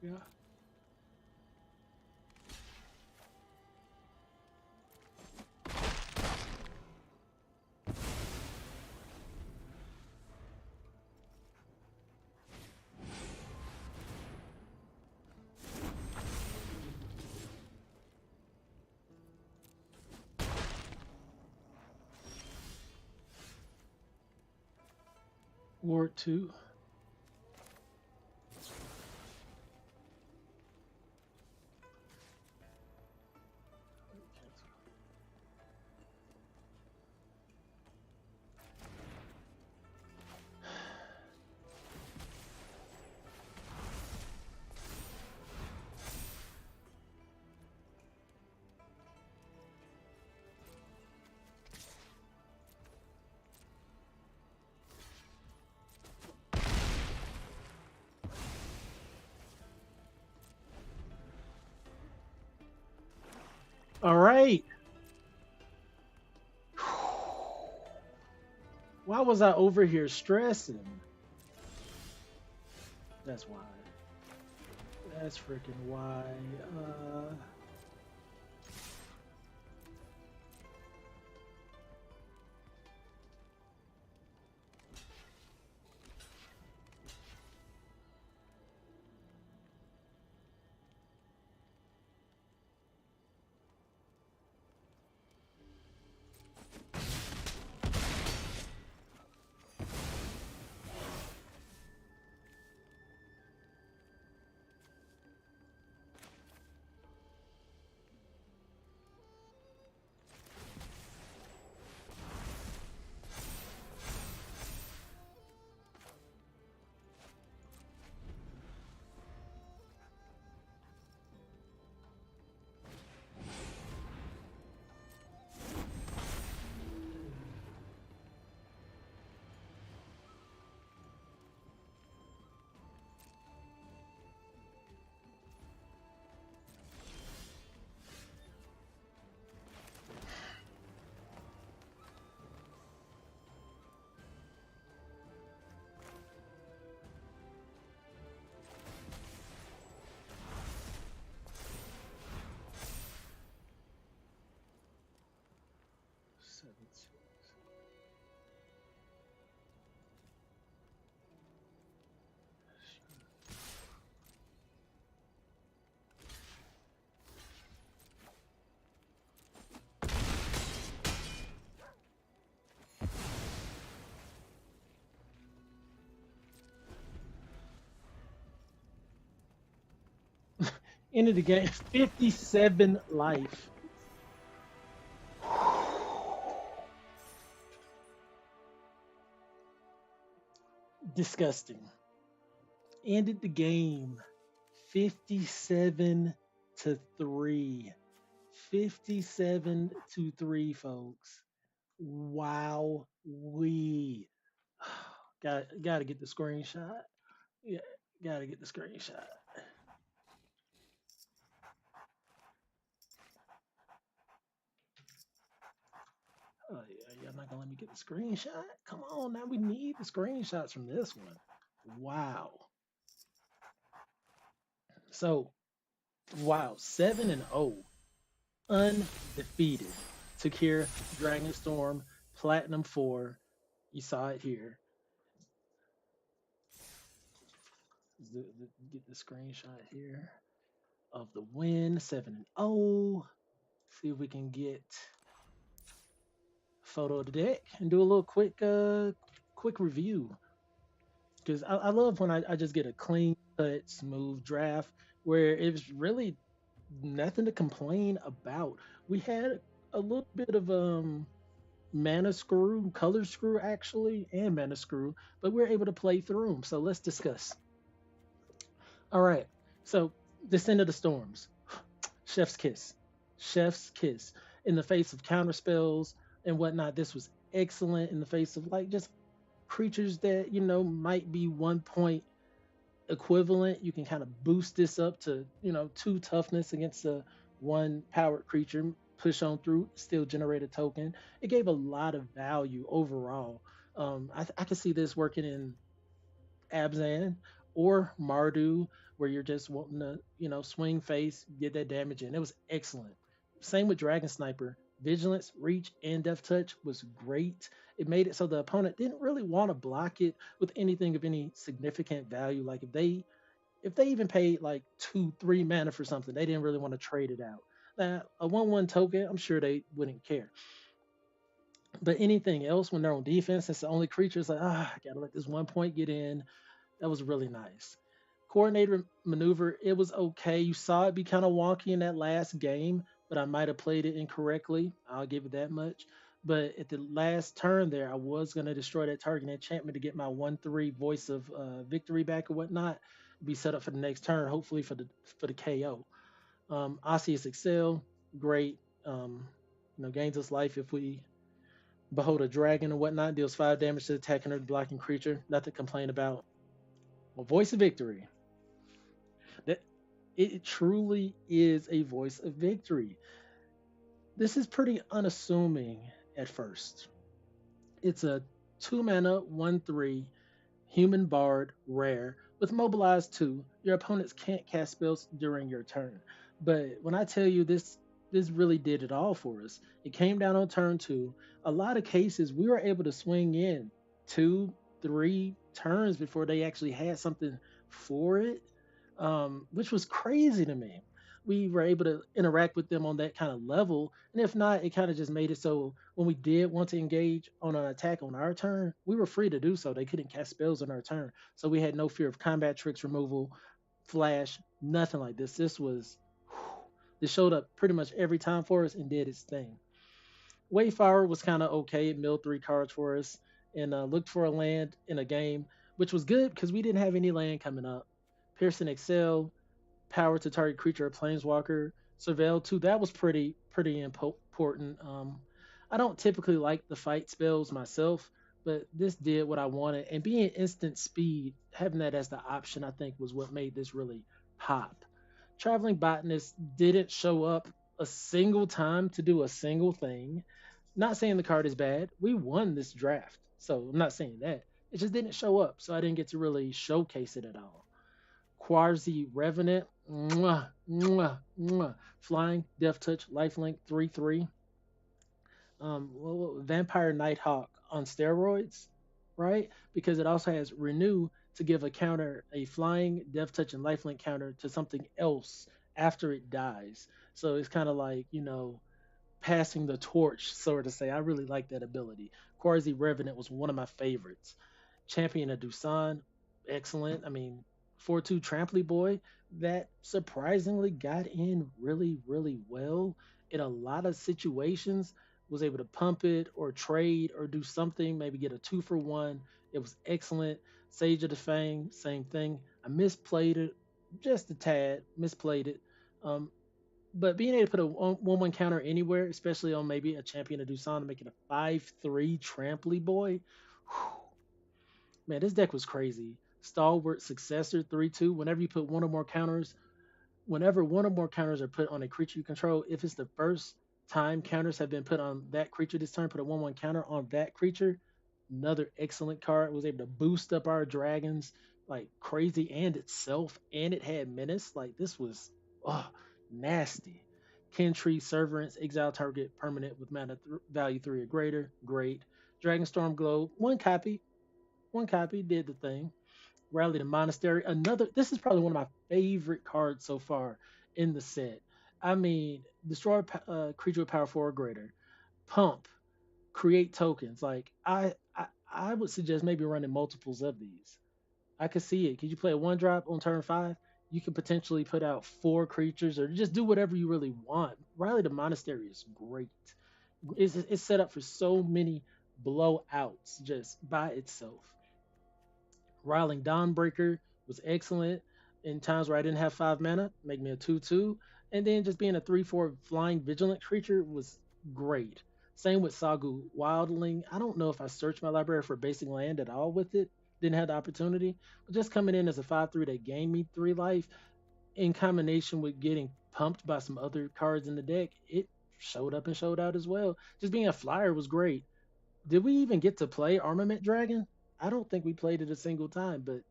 Yeah. Ward 2. All right. Why was I over here stressing? That's why. That's freaking why. Ended the game 57 life. Disgusting. Ended the game 57 to 3. 57 to 3, folks. Wow. We gotta get the screenshot. Yeah, gotta get the screenshot. Oh yeah, y'all not gonna let me get the screenshot? Come on, now we need the screenshots from this one. Wow. So wow, 7-0, undefeated. Took here Dragon Storm, Platinum 4. You saw it here. Get the screenshot here of the win, 7-0. See if we can get photo of the deck and do a little quick review. Because I love when I just get a clean cut, smooth draft where it's really nothing to complain about. We had a little bit of mana screw, color screw actually, and mana screw, but we're able to play through them. So let's discuss. All right. So Descend of the Storms, Chef's Kiss, Chef's Kiss. In the face of counter spells and whatnot, this was excellent. In the face of like just creatures that might be 1 point equivalent, you can kind of boost this up to 2 toughness against a 1 powered creature, push on through, still generate a token. It gave a lot of value overall. I could see this working in Abzan or Mardu, where you're just wanting to, swing face, get that damage in. It was excellent. Same with Dragon Sniper. Vigilance, Reach, and Death Touch was great. It made it so the opponent didn't really want to block it with anything of any significant value. Like if they even paid like 2, 3 mana for something, they didn't really want to trade it out. Now a 1/1 token, I'm sure they wouldn't care. But anything else when they're on defense, it's the only creature. It's like, I gotta let this 1 point get in. That was really nice. Coordinated maneuver, it was okay. You saw it be kind of wonky in that last game, but I might have played it incorrectly. I'll give it that much. But at the last turn there, I was going to destroy that target enchantment to get my 1/3 voice of victory back or whatnot. Be set up for the next turn, hopefully for the KO. Osseous Excel, great. Gains us life if we behold a dragon or whatnot. Deals 5 damage to attacking or blocking creature. Nothing to complain about. Well, voice of victory. That it truly is a voice of victory. This is pretty unassuming at first. It's a 2 mana 1/3 human bard rare with mobilize 2. Your opponents can't cast spells during your turn. But when I tell you this really did it all for us. It came down on turn 2. A lot of cases we were able to swing in 2, 3 turns before they actually had something for it, which was crazy to me. We were able to interact with them on that kind of level, and if not, it kind of just made it so when we did want to engage on an attack on our turn, we were free to do so. They couldn't cast spells on our turn, so we had no fear of combat tricks removal, flash, nothing like this. This showed up pretty much every time for us and did its thing. Wayfarer was kind of okay. It milled 3 cards for us and looked for a land in a game, which was good because we didn't have any land coming up. Pearson Excel, power to target creature or planeswalker. Surveil too. That was pretty important. I don't typically like the fight spells myself, but this did what I wanted. And being instant speed, having that as the option, I think was what made this really pop. Traveling botanist didn't show up a single time to do a single thing. Not saying the card is bad. We won this draft, so I'm not saying that. It just didn't show up, so I didn't get to really showcase it at all. Quasi Revenant, mwah, mwah, mwah. Flying, Death Touch, Lifelink, 3/3. Vampire Nighthawk on steroids, right? Because it also has Renew to give a counter, a flying, Death Touch, and Lifelink counter to something else after it dies. So it's kind of like, passing the torch, so to say. I really like that ability. Quasi Revenant was one of my favorites. Champion of Dusan, excellent. I mean, 4-2 Trampley Boy that surprisingly got in really, really well in a lot of situations. Was able to pump it or trade or do something, maybe get a 2 for 1. It was excellent. Sage of the Fang, same thing. I misplayed it just a tad, misplayed it. Um, but being able to put a 1-1 counter anywhere, especially on maybe a champion of Dusan, to make it a 5-3 Trampley Boy, whew, man, this deck was crazy. Stalwart Successor 3-2. Whenever one or more counters are put on a creature you control, if it's the first time counters have been put on that creature this turn, put a 1-1 counter on that creature. Another excellent card. Was able to boost up our dragons like crazy and itself, and it had menace. Like this was oh nasty. Kentry, Serverance, exile target permanent with mana value 3 or greater. Great. Dragonstorm Globe, one copy did the thing. Rally the Monastery. Another. This is probably one of my favorite cards so far in the set. I mean, destroy creature with power 4 or greater. Pump. Create tokens. Like I would suggest maybe running multiples of these. I could see it. Could you play a 1 drop on turn 5? You could potentially put out 4 creatures or just do whatever you really want. Rally the Monastery is great. It's set up for so many blowouts just by itself. Riling Dawnbreaker was excellent in times where I didn't have 5 mana, make me a 2/2. And then just being a 3/4 flying vigilant creature was great. Same with Sagu Wildling. I don't know if I searched my library for basic land at all with it. Didn't have the opportunity. But just coming in as a 5/3 that gained me 3 life in combination with getting pumped by some other cards in the deck, it showed up and showed out as well. Just being a flyer was great. Did we even get to play Armament Dragon? I don't think we played it a single time, but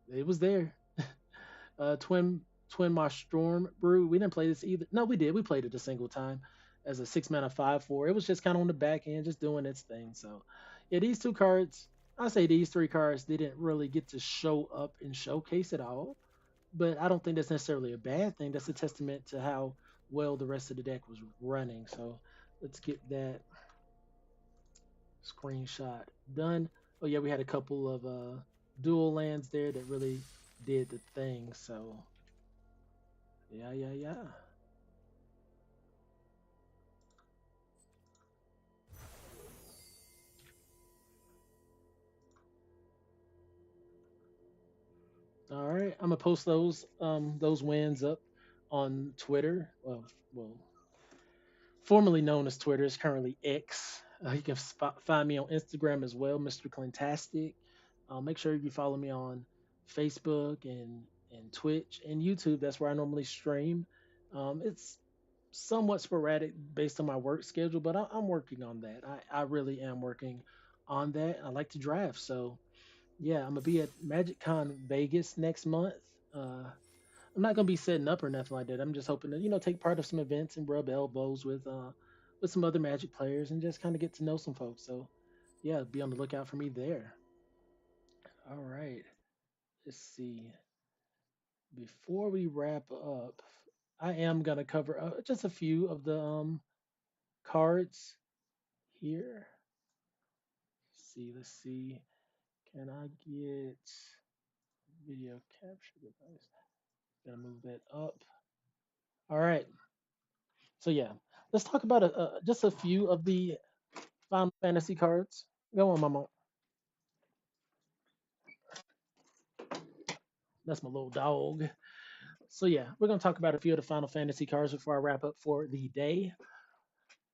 it was there. Twin Mosh Storm Brew. We didn't play this either. No, we did. We played it a single time as a 6 mana 5/4. It was just kind of on the back end, just doing its thing. So yeah, these 2 cards, I say these 3 cards didn't really get to show up and showcase at all. But I don't think that's necessarily a bad thing. That's a testament to how well the rest of the deck was running. So let's get that screenshot done. Oh yeah, we had a couple of dual lands there that really did the thing. So yeah. All right, I'm gonna post those wins up on Twitter. Well, formerly known as Twitter, is currently X. You can find me on Instagram as well, Mr. Clintastik. Make sure you follow me on Facebook and Twitch and YouTube. That's where I normally stream. It's somewhat sporadic based on my work schedule, but I'm working on that. I really am working on that. I like to draft, so yeah, I'm gonna be at MagicCon Vegas next month. Uh, I'm not gonna be setting up or nothing like that. I'm just hoping to, take part of some events and rub elbows with some other Magic players and just kind of get to know some folks. So yeah, be on the lookout for me there. All right, let's see. Before we wrap up, I am gonna cover just a few of the cards here. Let's see. Can I get video capture device? Gonna move that up. All right. So yeah, let's talk about just a few of the Final Fantasy cards. Go on, Mama. That's my little dog. So yeah, we're gonna talk about a few of the Final Fantasy cards before I wrap up for the day.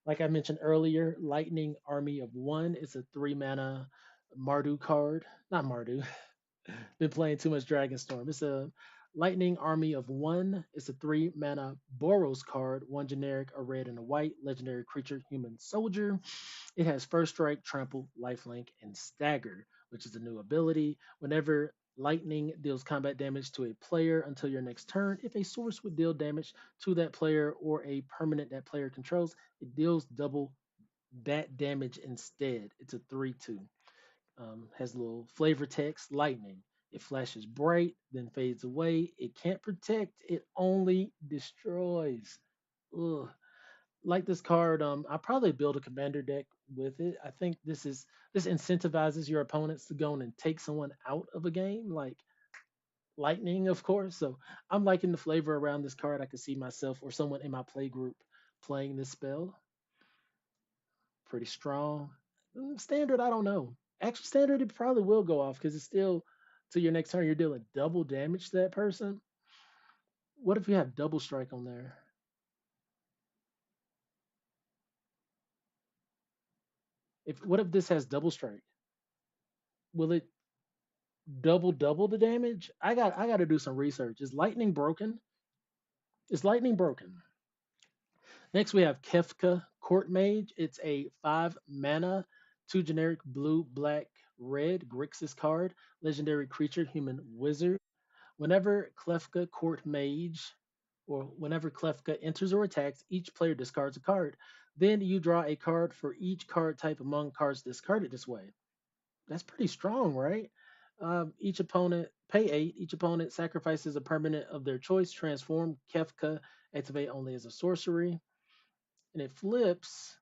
Like I mentioned earlier, Lightning Army of One is a 3 mana Mardu card. Not Mardu. Been playing too much Dragonstorm. It's a Lightning Army of One. It's a 3 mana Boros card, one generic, a red and a white, legendary creature, human soldier. It has First Strike, Trample, Lifelink, and Stagger, which is a new ability. Whenever Lightning deals combat damage to a player until your next turn, if a source would deal damage to that player or a permanent that player controls, it deals double that damage instead. It's a 3/2. Has a little flavor text, lightning. It flashes bright, then fades away. It can't protect, it only destroys. Ugh. Like this card, I probably build a commander deck with it. I think this incentivizes your opponents to go in and take someone out of a game. Like lightning, of course. So I'm liking the flavor around this card. I could see myself or someone in my play group playing this spell. Pretty strong. Standard, I don't know. Actually, standard, it probably will go off because it's still to your next turn. You're dealing double damage to that person. What if you have double strike on there? If what if this has double strike? Will it double the damage? I got to do some research. Is lightning broken? Is lightning broken? Next, we have Kefka Court Mage. It's a 5 mana, 2 generic blue, black, red Grixis card, legendary creature, human wizard. Whenever Klefka Court Mage or whenever Klefka enters or attacks, each player discards a card. Then you draw a card for each card type among cards discarded this way. That's pretty strong, right? Each opponent pay 8. Each opponent sacrifices a permanent of their choice. Transform Kefka, activate only as a sorcery, and it flips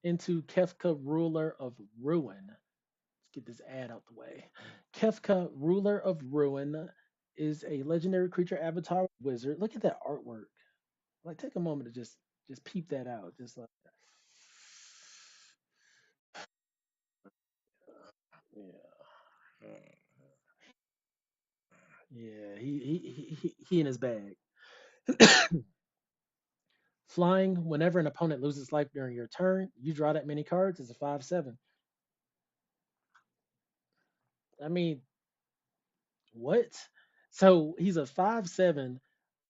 into Kefka, Ruler of Ruin. Let's get this ad out the way. Kefka, Ruler of Ruin, is a legendary creature avatar wizard. Look at that artwork. Like, take a moment to just peep that out. Just like, yeah, yeah. He in his bag. Flying. Whenever an opponent loses life during your turn, you draw that many cards. It's a 5/7. I mean, what? So he's a 5/7.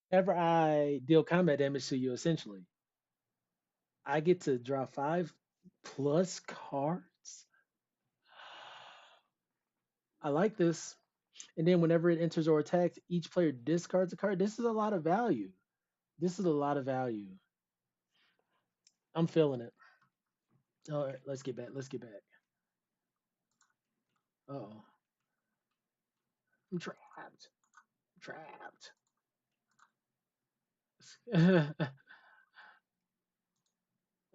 Whenever I deal combat damage to you, essentially, I get to draw 5 plus cards. I like this. And then whenever it enters or attacks, each player discards a card. This is a lot of value. This is a lot of value. I'm feeling it. All right, let's get back. Let's get back. Oh, I'm trapped. Trapped.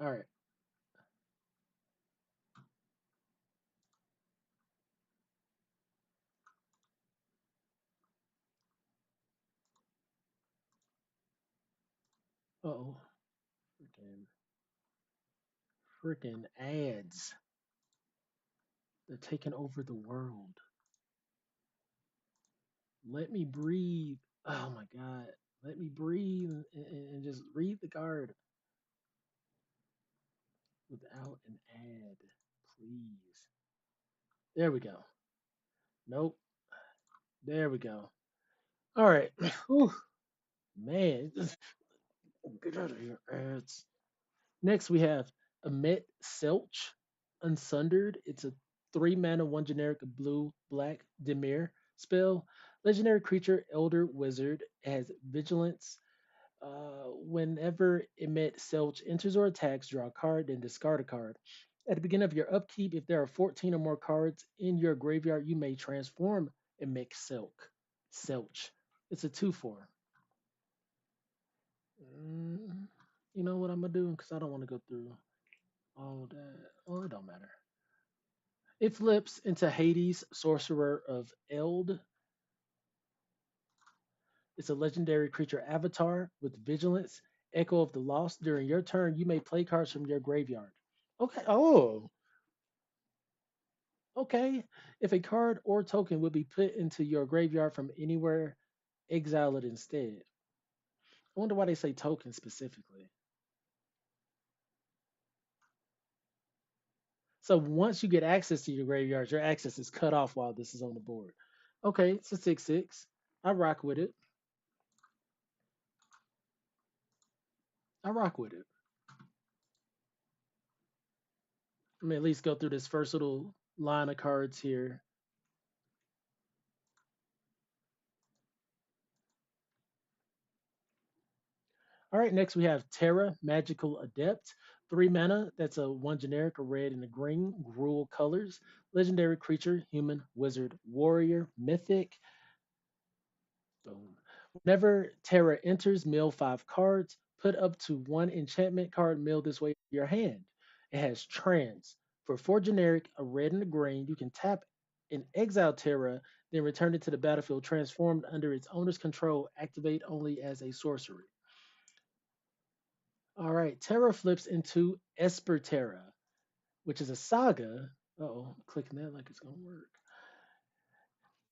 All right. Oh, freaking, freaking ads. They're taking over the world. Let me breathe. Oh my god. Let me breathe and just read the card without an ad, please. There we go. Nope. There we go. All right. Whew, man, get out of here, ads. Next, we have Amit Selch, Unsundered. It's a 3 mana, 1 generic, blue, black, Demir spell. Legendary creature, Elder Wizard. It has Vigilance. Whenever Emit Selch enters or attacks, draw a card, then discard a card. At the beginning of your upkeep, if there are 14 or more cards in your graveyard, you may transform Emit Selch. It's a 2/4. Mm, you know what I'm gonna do? Because I don't want to go through all that. Oh, it don't matter. It flips into Hades, Sorcerer of Eld. It's a legendary creature avatar with vigilance, echo of the lost. During your turn, you may play cards from your graveyard. Okay. Oh, okay. If a card or token would be put into your graveyard from anywhere, exile it instead. I wonder why they say token specifically. So once you get access to your graveyard, your access is cut off while this is on the board. Okay, it's a 6/6. I rock with it. I rock with it. Let me at least go through this first little line of cards here. All right, next we have Terra Magical Adept. 3 mana. That's a 1 generic, a red and a green. Gruel colors. Legendary creature, human, wizard, warrior, mythic. Boom. Whenever Terra enters, mill 5 cards. Put up to 1 enchantment card mill this way to your hand. It has trance. For 4 generic, a red and a green, you can tap In exile Terra, then return it to the battlefield transformed under its owner's control, activate only as a sorcery. All right, Terra flips into Esper Terra, which is a saga. Oh, clicking that like it's gonna work.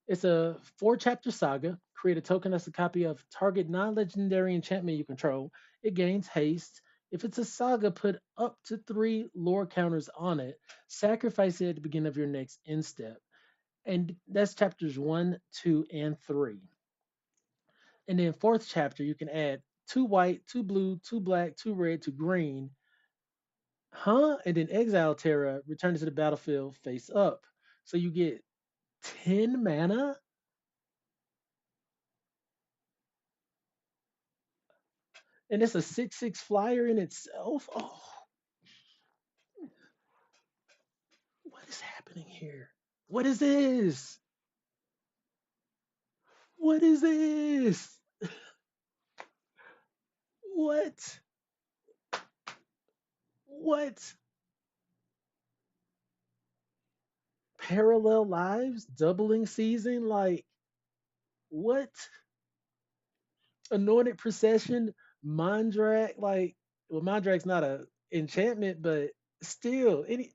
It's a four-chapter saga. Create a token that's a copy of target non-legendary enchantment you control. It gains haste. If it's a saga, put up to three lore counters on it. Sacrifice it at the beginning of your next end step. And that's chapters one, two, and three. And then fourth chapter, you can add two white, two blue, two black, two red, two green. Huh? And then Exile Terra, return to the battlefield face up. So you get 10 mana? And it's a 6/6 flyer in itself. Oh, what is happening here? What is this? What is this? What? What? Parallel lives? Doubling season? Like, what? Anointed procession? Mondrak? Like, well, Mondrak's not a enchantment, but still, any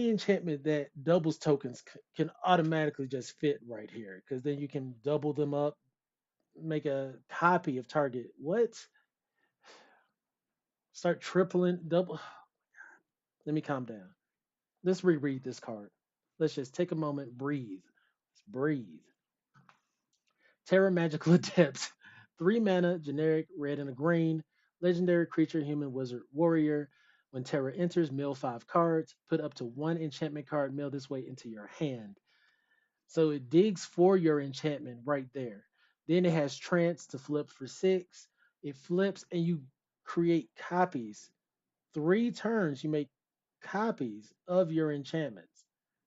enchantment that doubles tokens can automatically just fit right here because then you can double them up, make a copy of target. What? Start tripling, double. Let me calm down. Let's reread this card. Let's just take a moment, breathe. Let's breathe. Terra Magical Adept. 3 mana, generic, red and a green. Legendary creature, human, wizard, warrior. When Terra enters, mill 5 cards. Put up to one enchantment card, mill this way into your hand. So it digs for your enchantment right there. Then it has trance to flip for 6. It flips and you create copies. 3 turns, you make copies of your enchantments.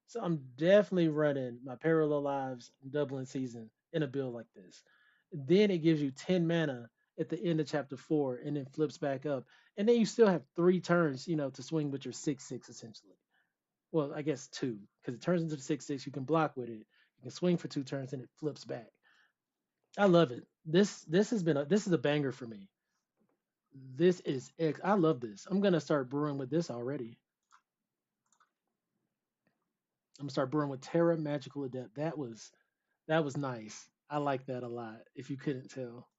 So I'm definitely running my Parallel Lives Dublin season in a build like this. Then it gives you 10 mana at the end of chapter 4 and then flips back up. And then you still have 3 turns, to swing with your 6/6 essentially. Well, I guess two, because it turns into the 6/6. You can block with it. You can swing for 2 turns and it flips back. I love it. This is a banger for me. I love this. I'm gonna start brewing with this already. I'm gonna start brewing with Terra Magical Adept. That was nice. I like that a lot. If you couldn't tell.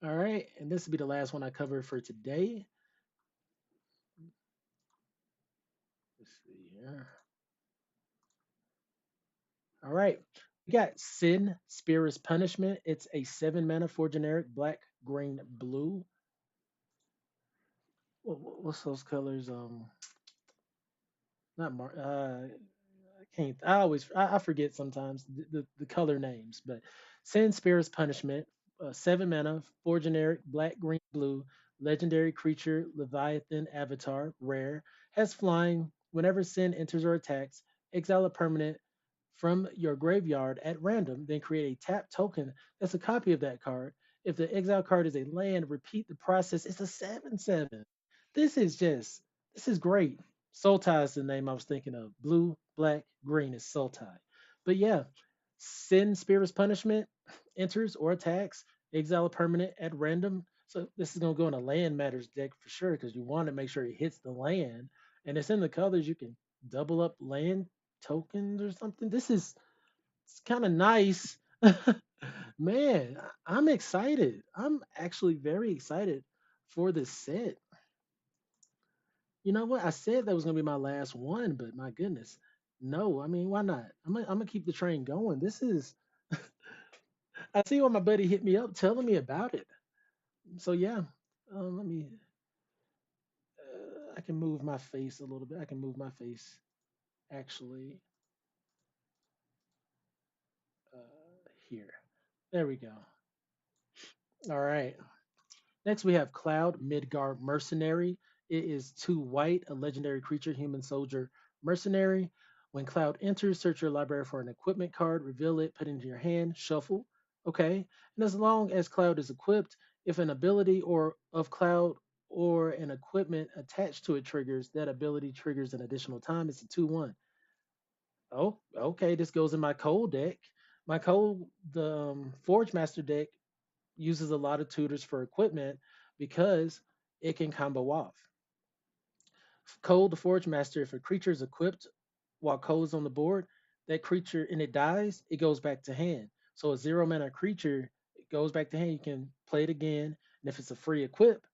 All right, and this will be the last one I cover for today. Let's see here. All right. We got Sin Spear's Punishment. It's a 7 mana for generic black, green, blue. What's those colors? Not I can't. I forget sometimes the color names, but Sin Spear's Punishment. 7 mana for generic black, green, blue. Legendary creature Leviathan Avatar rare has flying. Whenever Sin enters or attacks, exile a permanent from your graveyard at random. Then create a tap token that's a copy of that card. If the exile card is a land, repeat the process. It's a 7/7. This is just this is great. Sultai is the name I was thinking of. Blue, black, green is Sultai. But yeah, Sin Spirit's Punishment enters or attacks, exile a permanent at random. So this is gonna go in a land matters deck for sure because you want to make sure it hits the land. And it's in the colors you can double up land tokens or something. It's kind of nice. Man, I'm excited. I'm actually very excited for this set. You know what? I said that was gonna be my last one, but my goodness, no. I mean, why not? I'm gonna keep the train going. This is. I see why my buddy hit me up telling me about it. So yeah, let me. I can move my face a little bit. I can move my face actually here. There we go. All right. Next, we have Cloud Midgar Mercenary. It is 2 white, a legendary creature, human soldier mercenary. When Cloud enters, search your library for an equipment card, reveal it, put it into your hand, shuffle. Okay. And as long as Cloud is equipped, if an ability or of Cloud or an equipment attached to it triggers, that ability triggers an additional time. It's a 2/1. Oh, okay. This goes in my cold deck. My cold, the Forge Master deck uses a lot of tutors for equipment because it can combo off. Cold the Forge Master, if a creature is equipped while Cold's on the board, that creature and it dies, it goes back to hand. So a 0 mana creature, it goes back to hand. You can play it again. And if it's a free equip,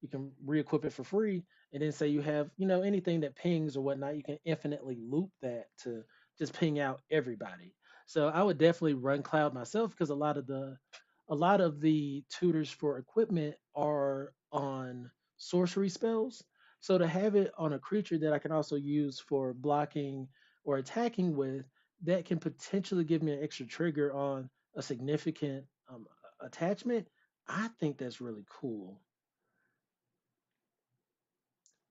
you can re-equip it for free. And then say you have, anything that pings or whatnot, you can infinitely loop that to just ping out everybody. So I would definitely run Cloud myself because a lot of the tutors for equipment are on sorcery spells. So to have it on a creature that I can also use for blocking or attacking with, that can potentially give me an extra trigger on a significant attachment. I think that's really cool.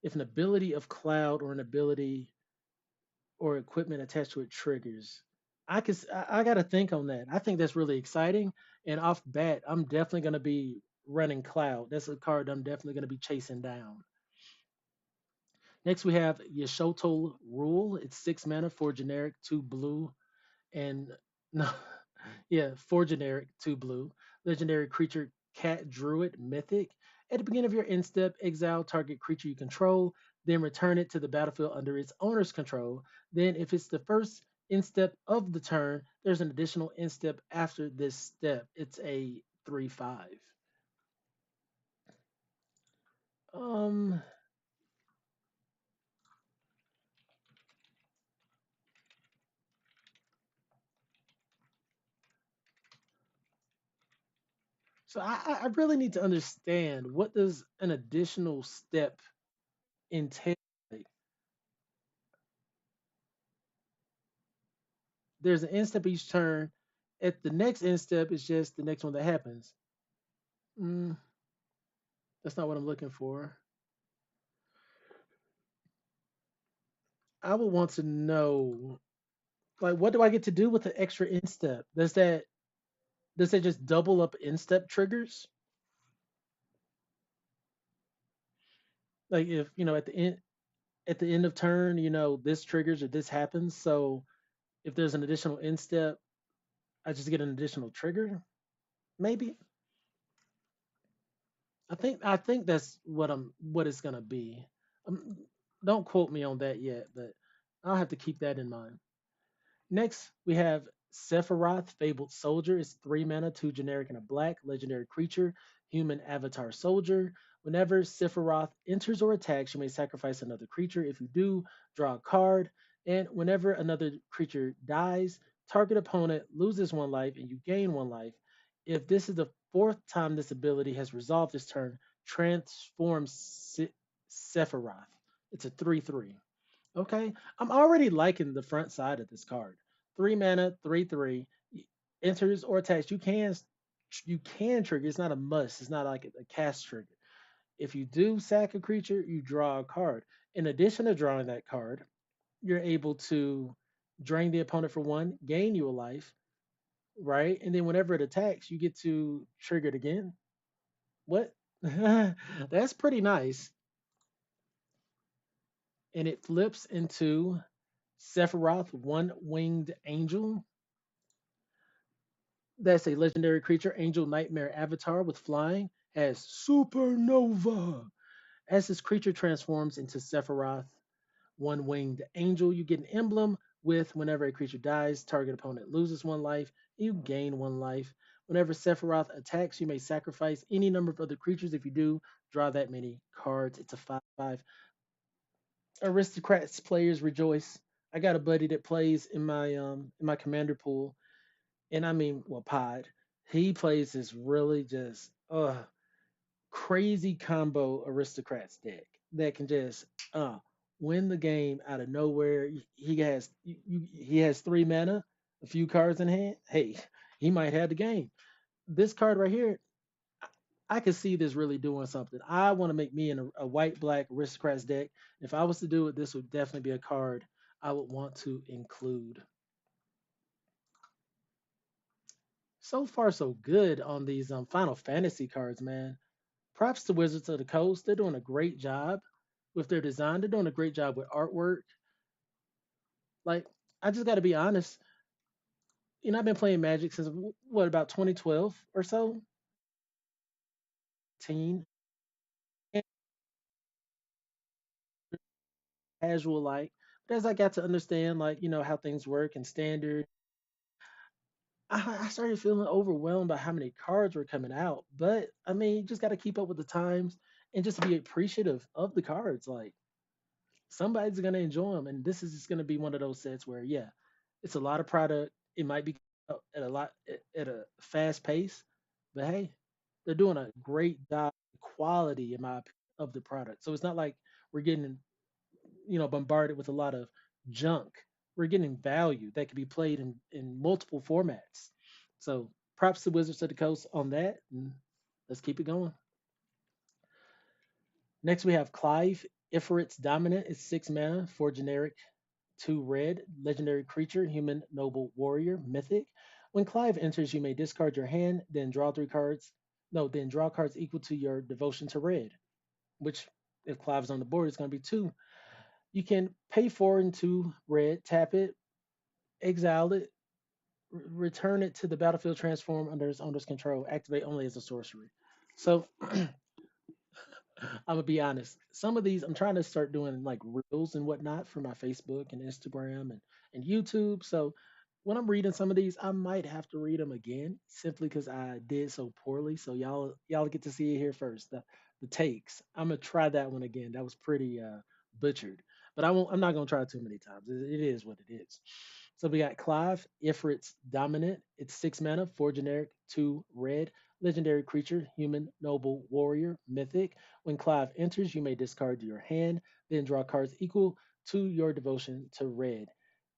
If an ability of cloud or an ability or equipment attached to it triggers, I got to think on that. I think that's really exciting. And off bat, I'm definitely going to be running cloud. That's a card I'm definitely going to be chasing down. Next, we have Yashoto Rule. It's 6 mana for generic, 2 blue, and no, yeah, 4 generic, 2 blue. Legendary creature, cat druid, mythic. At the beginning of your end step, exile target creature you control, then return it to the battlefield under its owner's control. Then, if it's the first end step of the turn, there's an additional end step after this step. It's a 3/5. Um, so I really need to understand, what does an additional step entail? Like, there's an end step each turn. At the next end step is just the next one that happens. Mm, that's not what I'm looking for. I would want to know, like, what do I get to do with the extra end step? Does that just double up end step triggers? Like, if at the end of turn, this triggers or this happens. So if there's an additional end step, I just get an additional trigger. Maybe. I think that's what it's gonna be. Um, don't quote me on that yet, but I'll have to keep that in mind. Next, we have Sephiroth, Fabled Soldier. It's 3 mana, 2 generic, and a black legendary creature, human avatar soldier. Whenever Sephiroth enters or attacks, you may sacrifice another creature. If you do, draw a card. And whenever another creature dies, target opponent loses 1 life and you gain 1 life. If this is the fourth time this ability has resolved this turn, transform Sephiroth. It's a 3/3. Okay, I'm already liking the front side of this card. 3 mana, 3/3 enters or attacks. You can trigger. It's not a must. It's not like a cast trigger. If you do sack a creature, you draw a card. In addition to drawing that card, you're able to drain the opponent for 1, gain you a life, right? And then whenever it attacks, you get to trigger it again. What? That's pretty nice. And it flips into Sephiroth, one winged angel. That's a legendary creature, Angel Nightmare Avatar with flying, has Supernova. As this creature transforms into Sephiroth, one winged angel, you get an emblem with whenever a creature dies, target opponent loses 1 life, you gain 1 life. Whenever Sephiroth attacks, you may sacrifice any number of other creatures. If you do, draw that many cards. It's a 5/5. Aristocrats players rejoice. I got a buddy that plays in my commander pool, and I mean, well, Pod. He plays this really just crazy combo aristocrats deck that can just uh win the game out of nowhere. He has 3 mana, a few cards in hand. Hey, he might have the game. This card right here, I could see this really doing something. I want to make me in a white black aristocrats deck. If I was to do it, this would definitely be a card I would want to include. So far, so good on these Final Fantasy cards, man. Props to Wizards of the Coast. They're doing a great job with their design. They're doing a great job with artwork. Like, I just got to be honest. I've been playing Magic since what, about 2012 or so, teen, and casual like. But as I got to understand, like, how things work and standard, I started feeling overwhelmed by how many cards were coming out. But I mean, you just got to keep up with the times and just be appreciative of the cards. Like, somebody's gonna enjoy them, and this is just gonna be one of those sets where, yeah, it's a lot of product. It might be at a lot at a fast pace, but hey, they're doing a great job quality in my opinion of the product. So it's not like we're getting bombarded with a lot of junk. We're getting value that can be played in multiple formats. So props to Wizards of the Coast on that, and let's keep it going. Next we have Clive. Ifrit's dominant is 6 mana for generic 2 red, legendary creature, human, noble, warrior, mythic. When Clive enters, you may discard your hand, then draw 3 cards. No, then draw cards equal to your devotion to red, which, if Clive's on the board, it's going to be 2. You can pay 4 and 2 red, tap it, exile it, return it to the battlefield, transform under its owner's control, activate only as a sorcery. So I'm gonna be honest. Some of these I'm trying to start doing like reels and whatnot for my Facebook and Instagram and YouTube. So when I'm reading some of these, I might have to read them again simply because I did so poorly. So y'all get to see it here first. The takes. I'm gonna try that one again. That was pretty butchered, but I'm not gonna try it too many times. It is what it is. So we got Clive, Ifrit's dominant. It's 6 mana, 4 generic, 2 red, legendary creature, human, noble, warrior, mythic. When Clive enters, you may discard your hand, then draw cards equal to your devotion to red.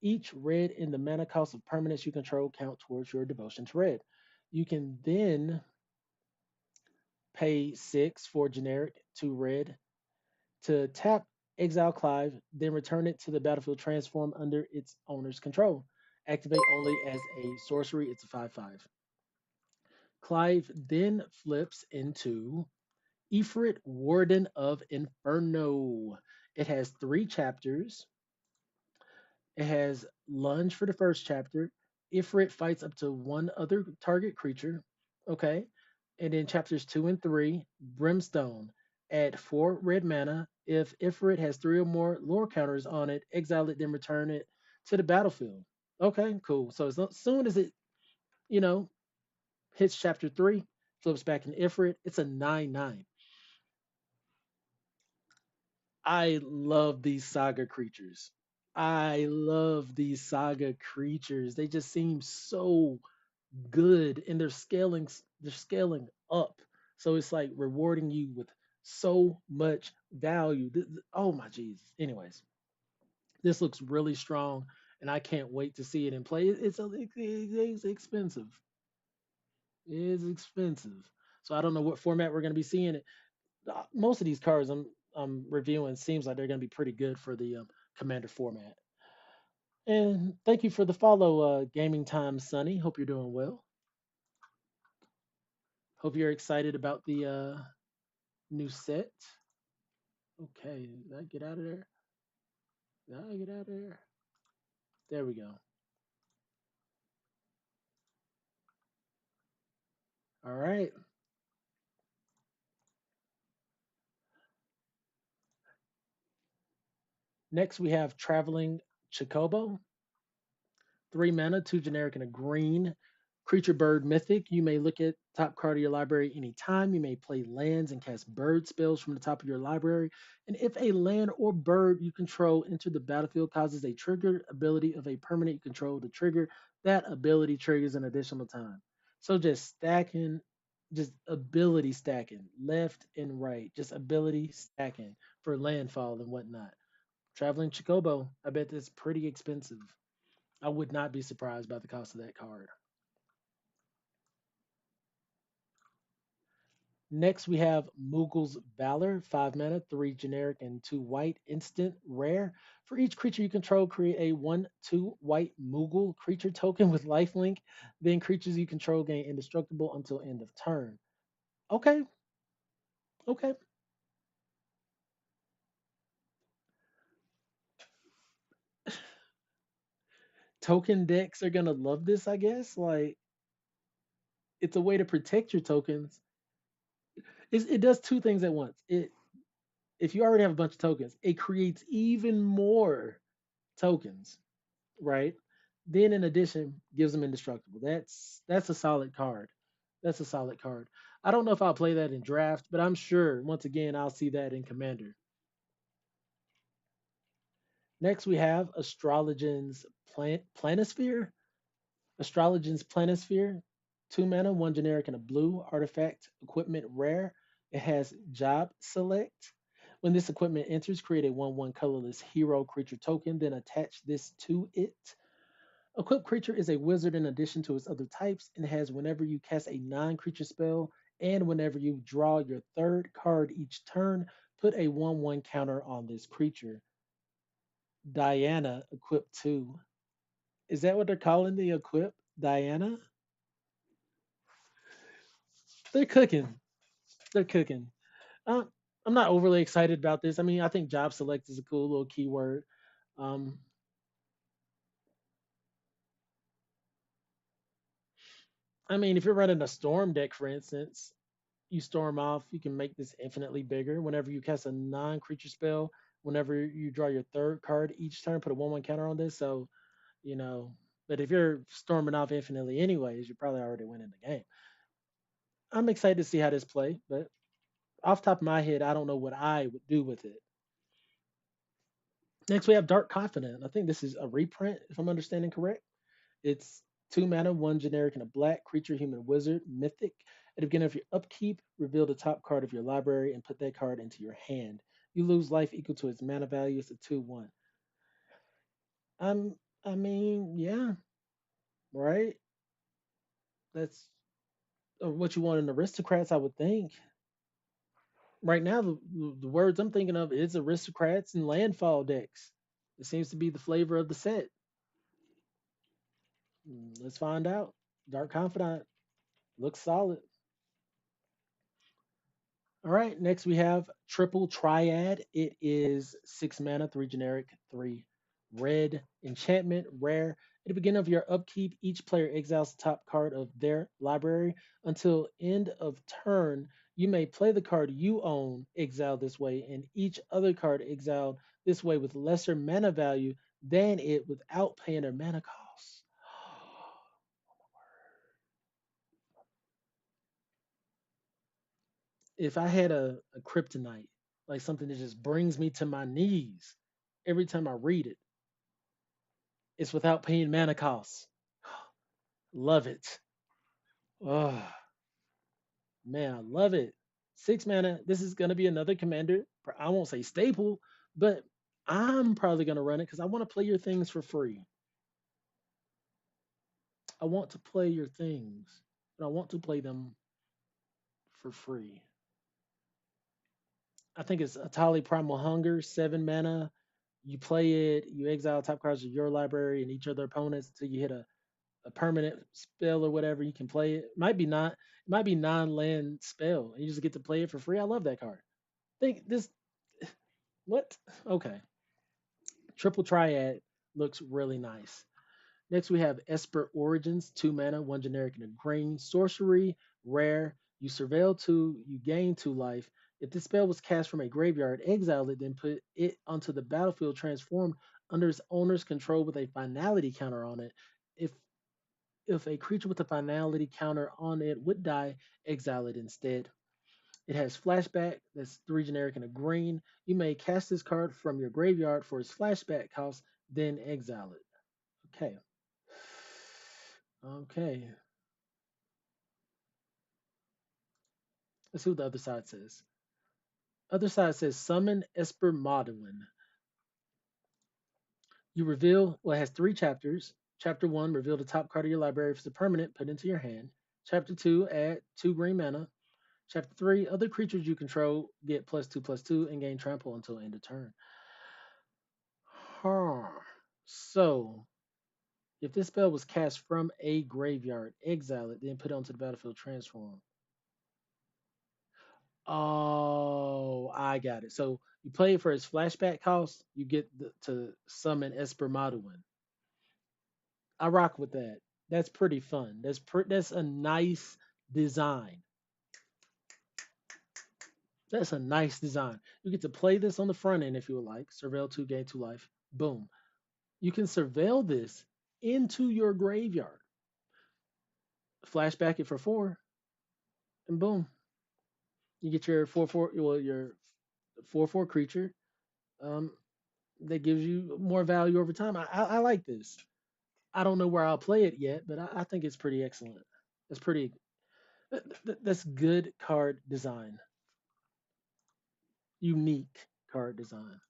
Each red in the mana cost of permanents you control count towards your devotion to red. You can then pay 6 for generic, 2 red to tap exile Clive, then return it to the battlefield transform under its owner's control. Activate only as a sorcery. It's a 5/5. Clive then flips into Ifrit, Warden of Inferno. It has 3 chapters. It has Lunge for the first chapter. Ifrit fights up to one other target creature. Okay. And then chapters 2 and 3, Brimstone. Add 4 red mana. If Ifrit has 3 or more lore counters on it, exile it, then return it to the battlefield. Okay, cool. So as soon as it, you know, hits chapter 3, flips back in Ifrit, it's a 9/9. I love these saga creatures. I love these saga creatures. They just seem so good and they're scaling up. So it's like rewarding you with so much value. Oh my Jesus. Anyways, this looks really strong and I can't wait to see it in play. It's expensive. It's expensive. So I don't know what format we're going to be seeing it. Most of these cards I'm reviewing seems like they're going to be pretty good for the Commander format. And thank you for the follow, Gaming Time Sunny. Hope you're doing well. Hope you're excited about the new set. Okay, did I get out of there? Did I get out of there? There we go. All right. Next we have Traveling Chocobo. 3 mana, 2 generic, and a green. Creature bird mythic. You may look at top card of your library anytime. You may play lands and cast bird spells from the top of your library. And if a land or bird you control enter the battlefield causes a triggered ability of a permanent you control to trigger, that ability triggers an additional time. So just stacking, just ability stacking, left and right, just ability stacking for landfall and whatnot. Traveling Chocobo, I bet that's pretty expensive. I would not be surprised by the cost of that card. Next, we have Mughal's Valor, 5 mana, 3 generic, and 2 white, instant rare. For each creature you control, create a 1/2 white Mughal creature token with lifelink. Then creatures you control gain indestructible until end of turn. Okay, Okay. Token decks are gonna love this, I guess. Like it's a way to protect your tokens. It does two things at once. It if you already have a bunch of tokens, it creates even more tokens, right? Then in addition, gives them indestructible. That's a solid card. That's a solid card. I don't know if I'll play that in draft, but I'm sure once again I'll see that in Commander. Next we have Planisphere. Astrologian's Planisphere, 2 mana, 1 generic, and a blue artifact equipment rare. It has Job Select. When this equipment enters, create a 1/1 colorless hero creature token, then attach this to it. Equipped creature is a wizard in addition to its other types and has whenever you cast a non creature spell and whenever you draw your third card each turn, put a 1/1 counter on this creature. Diana, equipped 2. Is that what they're calling the equip? Diana? They're cooking. They're cooking. Uh, I'm not overly excited about this. I mean, I think job select is a cool little keyword. Um, I mean, if you're running a storm deck, for instance, you storm off, you can make this infinitely bigger. Whenever you cast a non-creature spell, whenever you draw your third card each turn, put a 1/1 counter on this. So, you know, but if you're storming off infinitely anyways, you're probably already winning the game. I'm excited to see how this play, but off the top of my head, I don't know what I would do with it. Next, we have Dark Confidant. I think this is a reprint, if I'm understanding correct. It's 2 mana, 1 generic, and a black creature, human wizard, mythic. At the beginning of your upkeep, reveal the top card of your library and put that card into your hand. You lose life equal to its mana value. It's a 2/1. I mean, yeah, right. That's what you want in aristocrats, I would think. Right now, the words I'm thinking of is aristocrats and landfall decks. It seems to be the flavor of the set. Let's find out. Dark Confidant looks solid. All right, next we have Triple Triad. It is 6 mana, 3 generic, 3 red. Enchantment, rare. At the beginning of your upkeep, each player exiles the top card of their library. Until end of turn, you may play the card you own exiled this way, and each other card exiled this way with lesser mana value than it without paying their mana costs. If I had a kryptonite, like something that just brings me to my knees every time I read it, it's without paying mana costs. Love it. Oh man, I love it. 6 mana. This is gonna be another commander. I won't say staple, but I'm probably gonna run it because I want to play your things for free. I want to play your things, but I want to play them for free. I think it's Atali Primal Hunger, 7 mana. You play it, you exile top cards of your library and each other opponents until you hit a permanent spell or whatever. You can play it. It might be non-land spell, and you just get to play it for free. I love that card. Think this what? Okay. Triple Triad looks really nice. Next, we have Esper Origins, 2 mana, 1 generic, and a green. Sorcery, rare. You surveil 2, you gain 2 life. If this spell was cast from a graveyard, exile it, then put it onto the battlefield transformed under its owner's control with a finality counter on it. If if a creature with a finality counter on it would die, exile it instead. It has flashback, that's 3 generic and a green. You may cast this card from your graveyard for its flashback cost, then exile it. Okay. Okay. Let's see what the other side says. Other side says summon Esper Maudlin. You reveal, well, it has 3 chapters. Chapter 1, reveal the top card of your library. If it's a permanent, put into your hand. Chapter 2, add 2 green mana. Chapter 3, other creatures you control get +2/+2 and gain trample until end of turn. Huh. So, if this spell was cast from a graveyard, exile it, then put it onto the battlefield transform. Oh, I got it. So you play it for his flashback cost, you get to summon Espermaduin. I rock with that. That's pretty fun. That's a nice design. That's a nice design. You get to play this on the front end if you would like. Surveil 2, gain 2 life. Boom. You can surveil this into your graveyard. Flashback it for 4, and boom. You get your 4/4, well, your 4/4 creature. Um, that gives you more value over time. I like this. I don't know where I'll play it yet, but I think it's pretty excellent. It's pretty. That's good card design. Unique card design.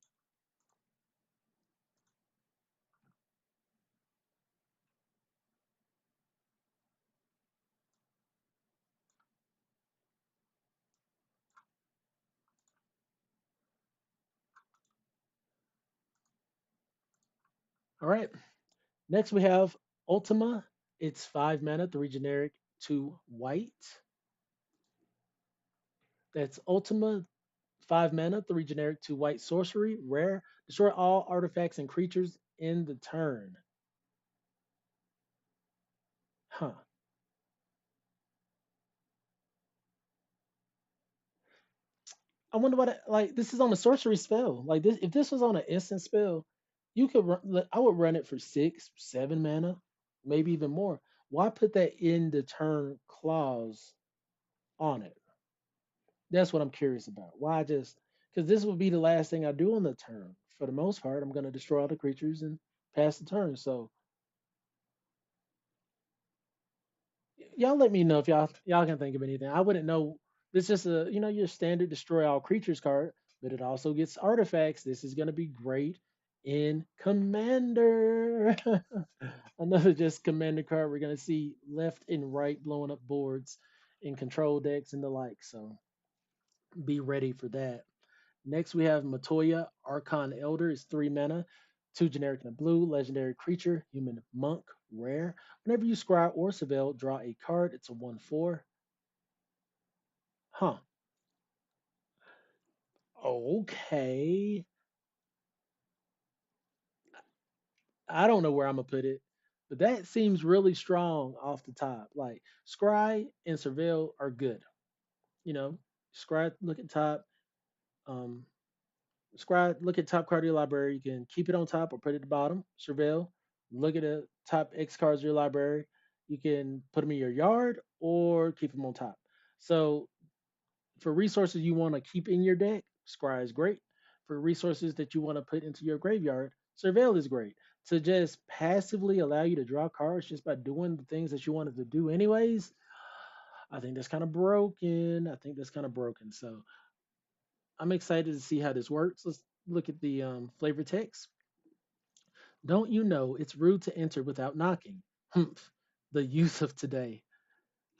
All right. Next we have Ultima. It's 5 mana, 3 generic, 2 white. That's Ultima, 5 mana, 3 generic, 2 white sorcery, rare. Destroy all artifacts and creatures in the turn. Huh. I wonder what like this is on a sorcery spell. Like this, if this was on an instant spell, you could run. Like, I would run it for 6, 7 mana, maybe even more. Why put that in the turn clause on it? That's what I'm curious about. Why just because this would be the last thing I do on the turn. For the most part, I'm gonna destroy all the creatures and pass the turn. So y'all let me know if y'all can think of anything. I wouldn't know. This is just a your standard destroy all creatures card, but it also gets artifacts. This is gonna be great in Commander. Another just Commander card we're gonna see left and right blowing up boards in control decks and the like. So be ready for that. Next we have Matoya Archon Elder is 3 mana. 2 generic and a blue, legendary creature, human monk, rare. Whenever you scry or surveil, draw a card. It's a 1/4. Huh. Okay. I don't know where I'm gonna put it, but that seems really strong off the top. Like scry and surveil are good. You know, scry look at top. Um, Scry look at top card of your library. You can keep it on top or put it at the bottom. Surveil, look at the top X cards of your library. You can put them in your yard or keep them on top. So for resources you want to keep in your deck, Scry is great. For resources that you want to put into your graveyard, Surveil is great. To just passively allow you to draw cards just by doing the things that you wanted to do anyways, I think that's kind of broken. I think that's kind of broken. So I'm excited to see how this works. Let's look at the flavor text. Don't you know it's rude to enter without knocking? Humph, the youth of today.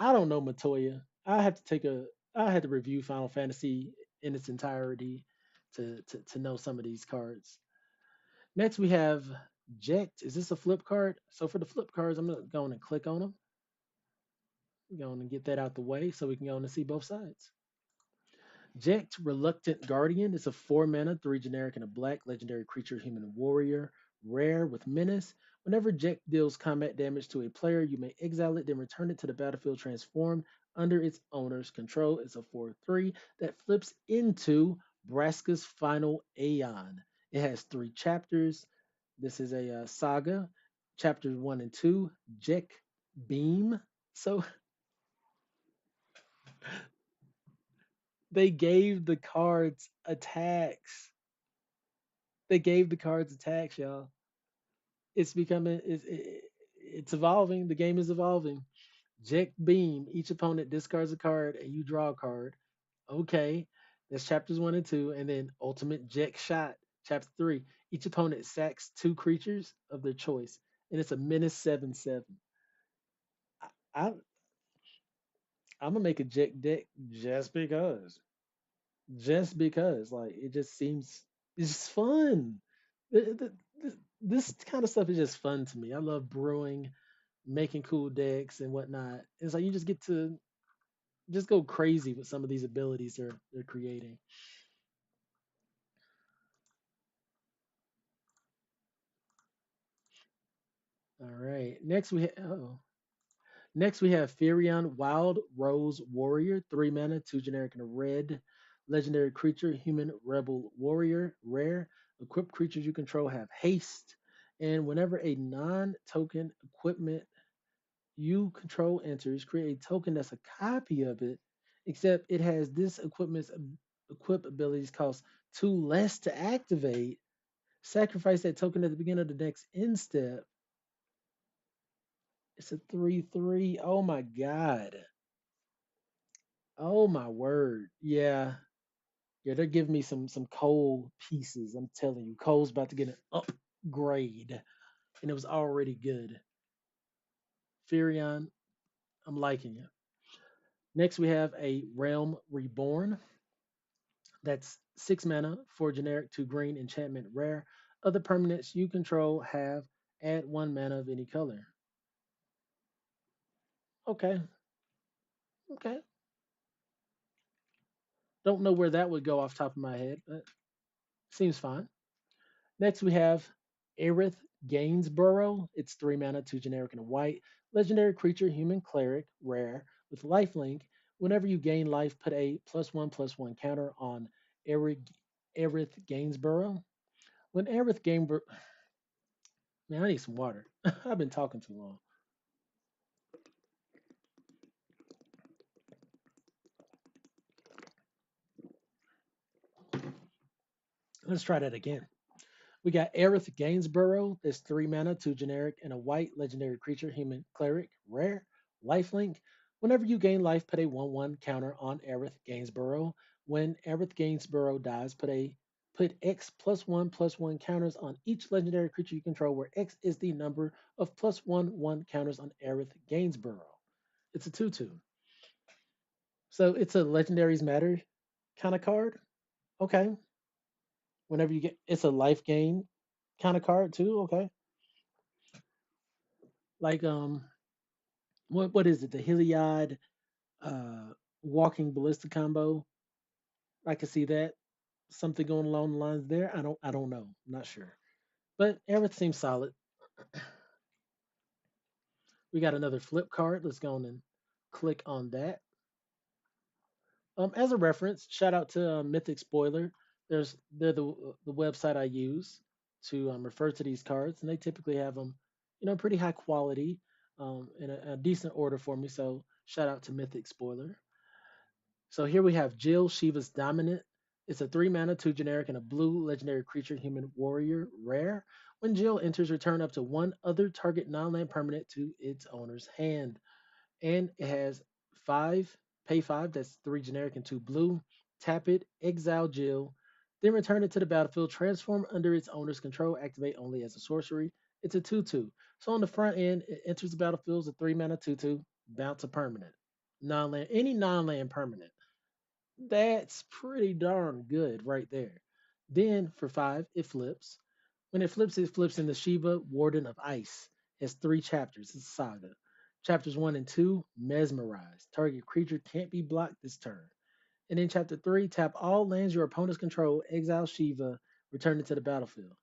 I don't know, Matoya. I had to review Final Fantasy in its entirety to know some of these cards. Next we have Ject. Is this a flip card? So for the flip cards, I'm gonna go on and click on them. Going to get that out the way so we can go on and see both sides. Jekt, Reluctant Guardian is a 4 mana, 3 generic, and a black legendary creature, human warrior, rare with menace. Whenever Jekt deals combat damage to a player, you may exile it, then return it to the battlefield transformed under its owner's control. It's a 4/3 that flips into Braska's Final Aeon. It has 3 chapters. This is a saga. Chapters 1 and 2, Jek Beam. So they gave the cards attacks. They gave the cards attacks, y'all. It's becoming it's evolving. The game is evolving. Jet Beam. Each opponent discards a card and you draw a card. Okay. That's chapters 1 and 2. And then Ultimate Jet Shot, chapter 3. Each opponent sacks 2 creatures of their choice. And it's a menace 7/7. I I'm gonna make a Jet deck just because. Just because. Like it just seems it's just fun. This kind of stuff is just fun to me. I love brewing, making cool decks and whatnot. It's like you just get to. just go crazy with some of these abilities they're creating. All right. Next we have Firion Wild Rose Warrior, 3 mana, 2 generic and a red. Legendary creature, human rebel warrior, rare. Equipped creatures you control have haste. And whenever a non-token equipment you control enters, create a token that's a copy of it, except it has this equipment's equip abilities cost 2 less to activate. Sacrifice that token at the beginning of the next end step. It's a 3/3. Oh my god. Oh my word. Yeah. Yeah, they're giving me some cold pieces. I'm telling you, Cole's about to get an upgrade. And it was already good. Furion, I'm liking it. Next we have a Realm Reborn. That's 6 mana, 4 generic, 2 green, enchantment rare. Other permanents you control have add 1 mana of any color. Okay. Okay. Don't know where that would go off top of my head, but seems fine. Next, we have Aerith Gainsborough. It's 3 mana, 2 generic, and a white. Legendary creature, human cleric, rare, with lifelink. Whenever you gain life, put a +1/+1 counter on Aerith, Aerith Gainsborough. When Aerith Gainsborough. Man, I need some water. I've been talking too long. Let's try that again. We got Aerith Gainsborough. That's 3 mana, 2 generic, and a white legendary creature, human cleric, rare, lifelink. Whenever you gain life, put a 1/1 counter on Aerith Gainsborough. When Aerith Gainsborough dies, put X +1/+1 counters on each legendary creature you control, where X is the number of +1/1 counters on Aerith Gainsborough. It's a 2/2. So it's a legendaries matter kind of card. Okay. Whenever you get it's a life gain kind of card too. Okay. Like what is it? The Heliod uh walking ballista combo. I can see that. Something going along the lines there. I don't know. I'm not sure. But everything seems solid. We got another flip card. Let's go on and click on that. As a reference, shout out to Mythic Spoiler. They're the website I use to refer to these cards, and they typically have them, pretty high quality, in a decent order for me. So shout out to Mythic Spoiler. So here we have Jill Shiva's Dominant. It's a 3 mana, 2 generic, and a blue legendary creature, human warrior, rare. When Jill enters, return up to one other target non-land permanent to its owner's hand. And it has pay 5, that's 3 generic and 2 blue. Tap it, exile Jill, then return it to the battlefield, transform under its owner's control, activate only as a sorcery. It's a 2/2. So on the front end, it enters the battlefield as a 3 mana 2/2, bounce a permanent. Non-land, any non-land permanent. That's pretty darn good right there. Then for 5, it flips. When it flips into Shiva, Warden of Ice. It's 3 chapters. It's a saga. Chapters 1 and 2, Mesmerize. Target creature can't be blocked this turn. And in chapter 3, tap all lands your opponents control, exile Shiva, return it to the battlefield.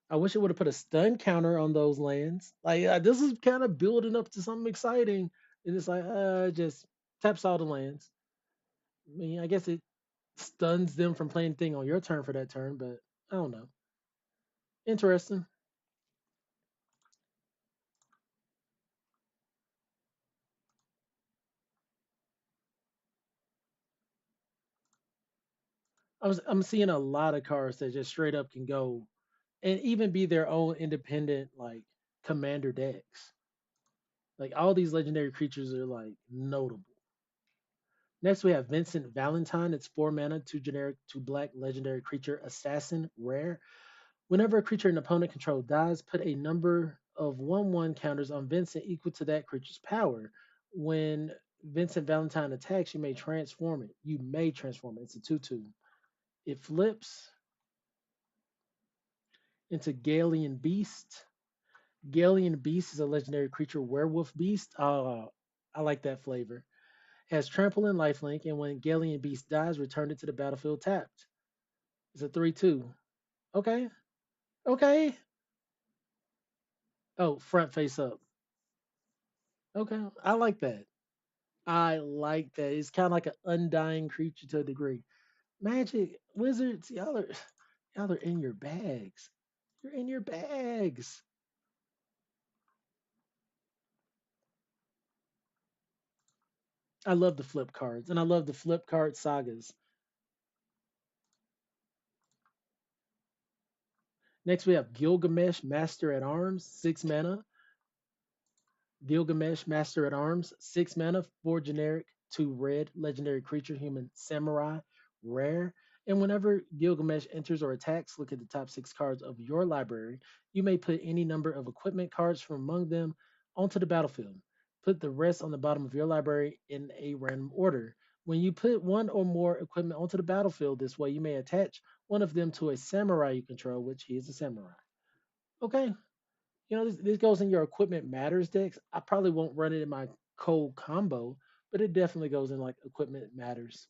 I wish it would have put a stun counter on those lands. Like, this is kind of building up to something exciting. And it's like, just taps all the lands. I mean, I guess it stuns them from playing thing on your turn for that turn, but I don't know. Interesting. I'm seeing a lot of cards that just straight up can go and even be their own independent like commander decks. Like all these legendary creatures are like notable. Next we have Vincent Valentine. It's 4 mana, 2 generic, 2 black legendary creature, assassin, rare. Whenever a creature an opponent control dies, put a number of 1/1 counters on Vincent equal to that creature's power. When Vincent Valentine attacks, you may transform it. You may transform it. It's a 2/2. It flips into Galian Beast. Galian Beast is a legendary creature, werewolf beast. I like that flavor. Has trample and lifelink, and when Galleon Beast dies, return it to the battlefield tapped. It's a 3/2. Okay. Okay. Oh, front face up. Okay. I like that. I like that. It's kind of like an undying creature to a degree. Magic, wizards, y'all are in your bags. You're in your bags. I love the flip cards, and I love the flip card sagas. Next, we have Gilgamesh, Master at Arms, 6 mana. Gilgamesh, Master at Arms, 6 mana, 4 generic, 2 red, legendary creature, human samurai, rare. And whenever Gilgamesh enters or attacks, look at the top 6 cards of your library. You may put any number of equipment cards from among them onto the battlefield. Put the rest on the bottom of your library in a random order. When you put one or more equipment onto the battlefield this way, you may attach one of them to a samurai you control, which he is a samurai. Okay, this goes in your equipment matters decks. I probably won't run it in my cold combo, but it definitely goes in like equipment matters.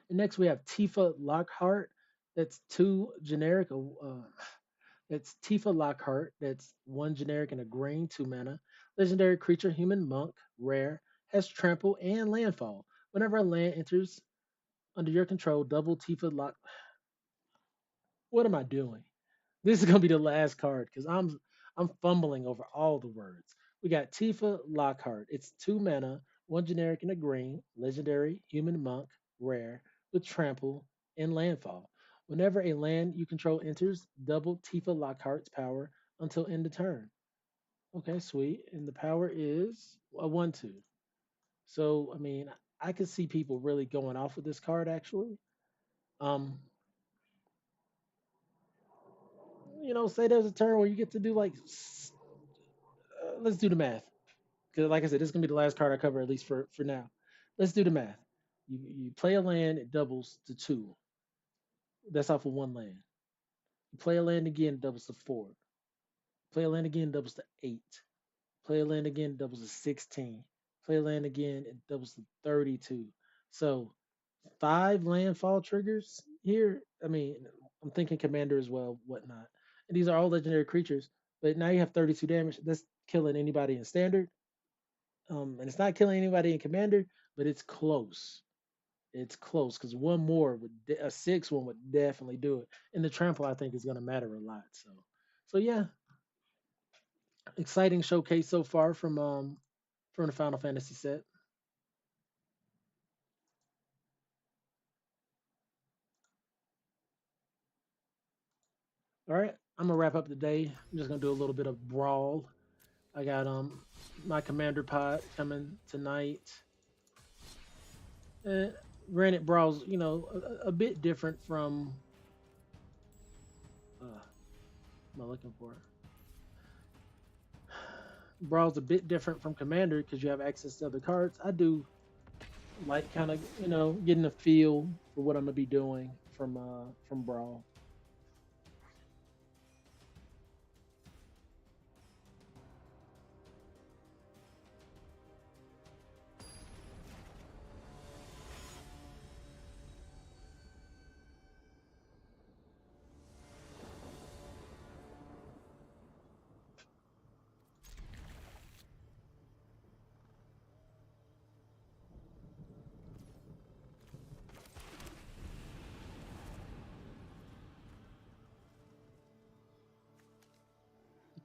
And next we have Tifa Lockhart. That's 2 generic. That's Tifa Lockhart. That's 1 generic and a green, 2 mana. Legendary creature, human monk, rare, has trample and landfall. Whenever a land enters under your control, double Tifa Lock. What am I doing? This is gonna be the last card because I'm fumbling over all the words. We got Tifa Lockhart. It's 2 mana, 1 generic and a green, legendary, human monk, rare, with trample and landfall. Whenever a land you control enters, double Tifa Lockhart's power until end of turn. Okay, sweet. And the power is a 1/2. So I mean, I could see people really going off with this card actually. Um, say there's a turn where you get to do like, let's do the math. Because like I said, this is gonna be the last card I cover at least for now. Let's do the math. You play a land, it doubles to 2. That's off of 1 land. You play a land again, it doubles to 4. Play a land again, it doubles to 8. Play a land again, it doubles to 16. Play a land again, it doubles to 32. So 5 landfall triggers here. I mean, I'm thinking commander as well, whatnot. And these are all legendary creatures. But now you have 32 damage. That's killing anybody in standard. And it's not killing anybody in commander, but it's close. It's close because one more a 6 one would definitely do it. And the trample I think is going to matter a lot. So yeah, exciting showcase so far from the Final Fantasy set. All right, I'm gonna wrap up the day. I'm just gonna do a little bit of brawl. I got my commander pod coming tonight. Uh, Granted, brawl's a bit different from. Am I looking for? Brawl's a bit different from Commander because you have access to other cards. I do like kind of getting a feel for what I'm gonna be doing from Brawl.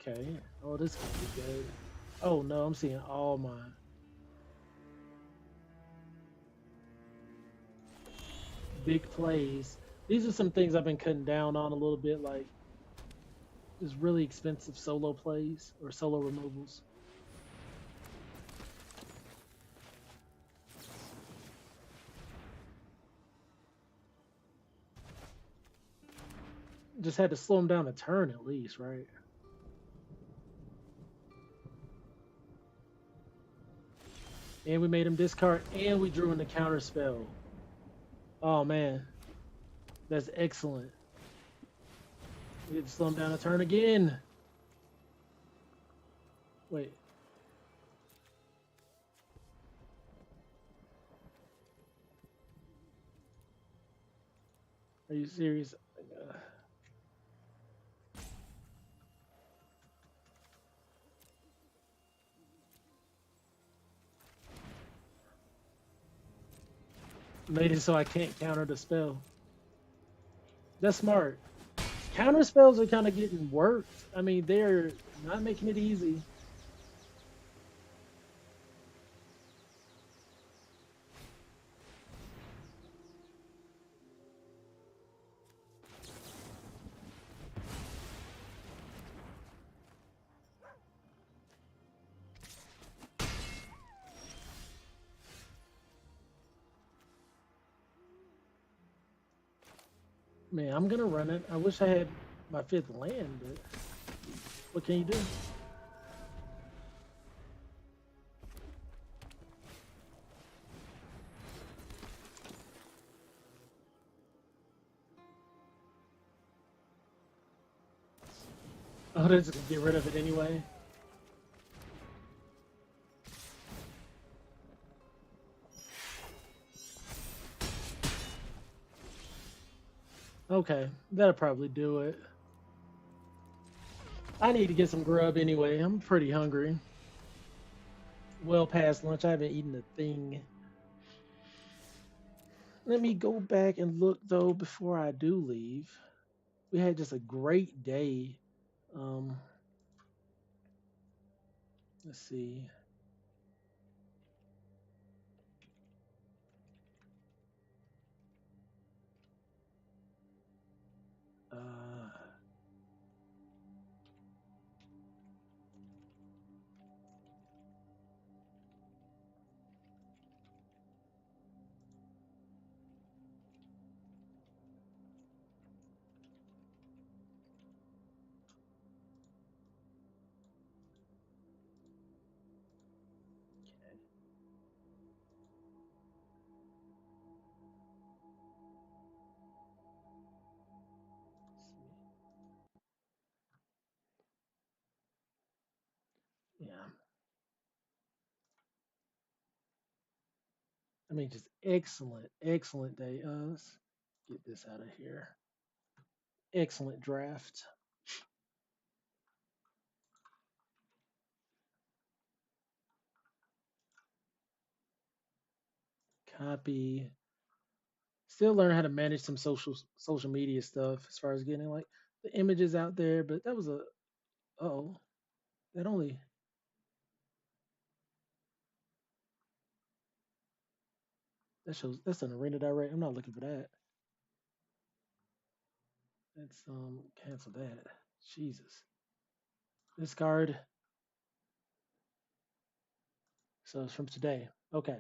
Okay. Oh, this could be good. Oh no, I'm seeing all my big plays. These are some things I've been cutting down on a little bit, like just really expensive solo plays or solo removals. Just had to slow them down a turn at least, right? And we made him discard, and we drew in the counter spell. Oh man, that's excellent. We get to slow him down a turn again. Wait. Are you serious? Made it so I can't counter the spell. That's smart. Counter spells are kind of getting worked. I mean, they're not making it easy. Man, I'm gonna run it. I wish I had my fifth land, but what can you do? Oh, they're just gonna get rid of it anyway. Okay, that'll probably do it. I need to get some grub anyway. I'm pretty hungry. Well past lunch. I haven't eaten a thing. Let me go back and look though before I do leave. We had just a great day. Um, let's see. Uh, let's see. Yeah, I mean, just excellent, excellent day. Let's get this out of here. Excellent draft. Copy. Still learn how to manage some social media stuff as far as getting like the images out there. But that was a oh that only that shows that's an arena direct. I'm not looking for that. Let's cancel that. Jesus. Discard. So it's from today. Okay.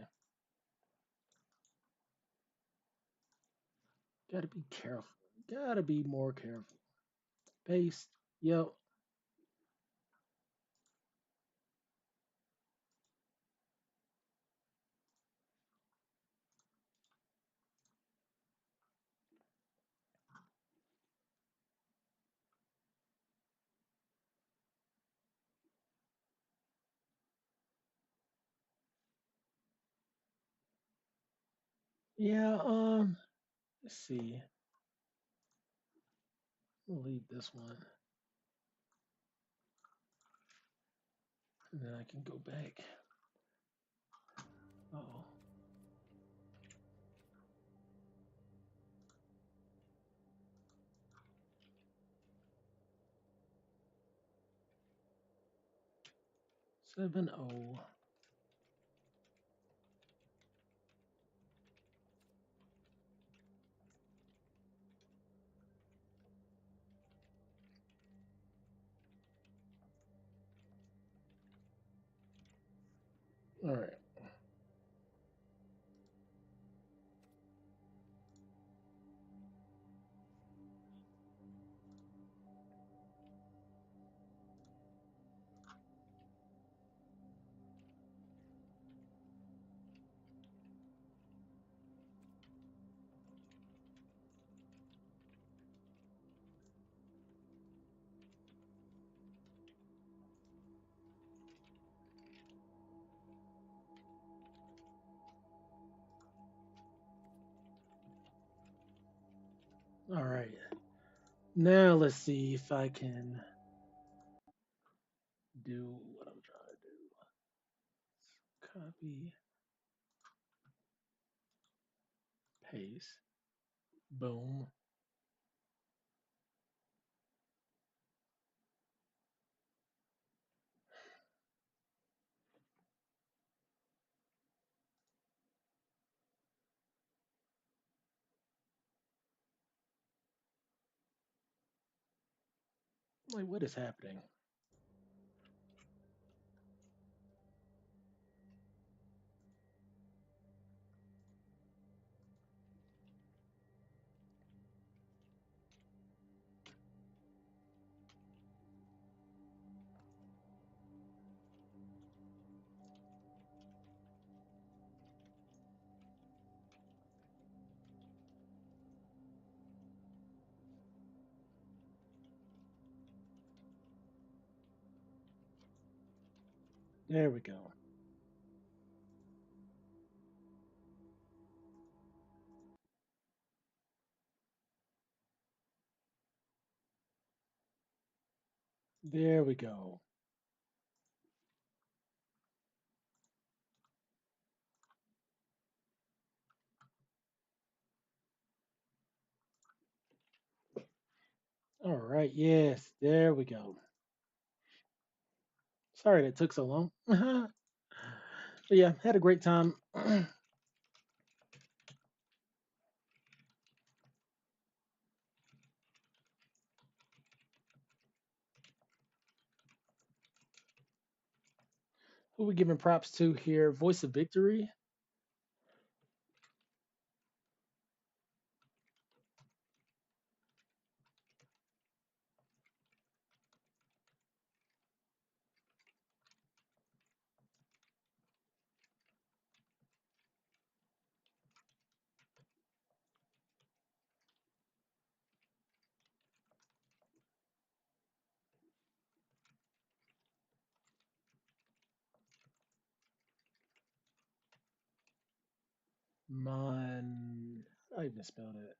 Gotta be careful. Gotta be more careful. Paste. Yep. Yeah, let's see. We'll leave this one. And then I can go back. Oh. 7-0. All right. All right. Now let's see if I can do what I'm trying to do. Copy, paste, boom. Like, what is happening? There we go. There we go. All right. Yes, there we go. Sorry that took so long. But yeah, had a great time. Who we giving props to here? Voice of Victory. Mon. I even spelled it.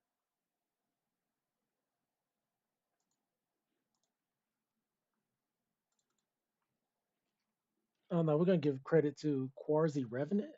Oh no, we're gonna give credit to Quasi Revenant.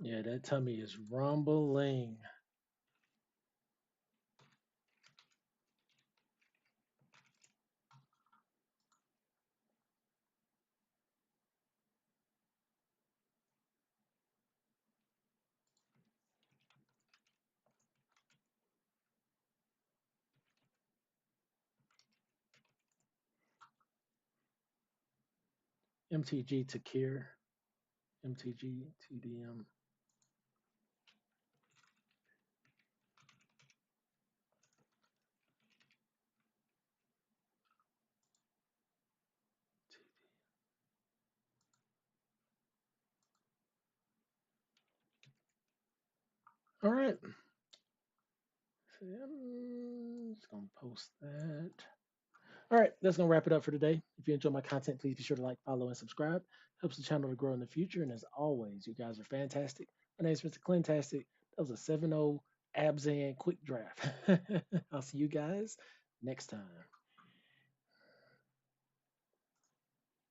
Yeah, that tummy is rumbling. MTG Takir. MTG TDM. All right. So, I'm just gonna post that. All right, that's gonna wrap it up for today. If you enjoy my content, please be sure to like, follow, and subscribe. Helps the channel to grow in the future. And as always, you guys are fantastic. My name is Mr. Clintastik. That was a 7-0 Abzan quick draft. I'll see you guys next time.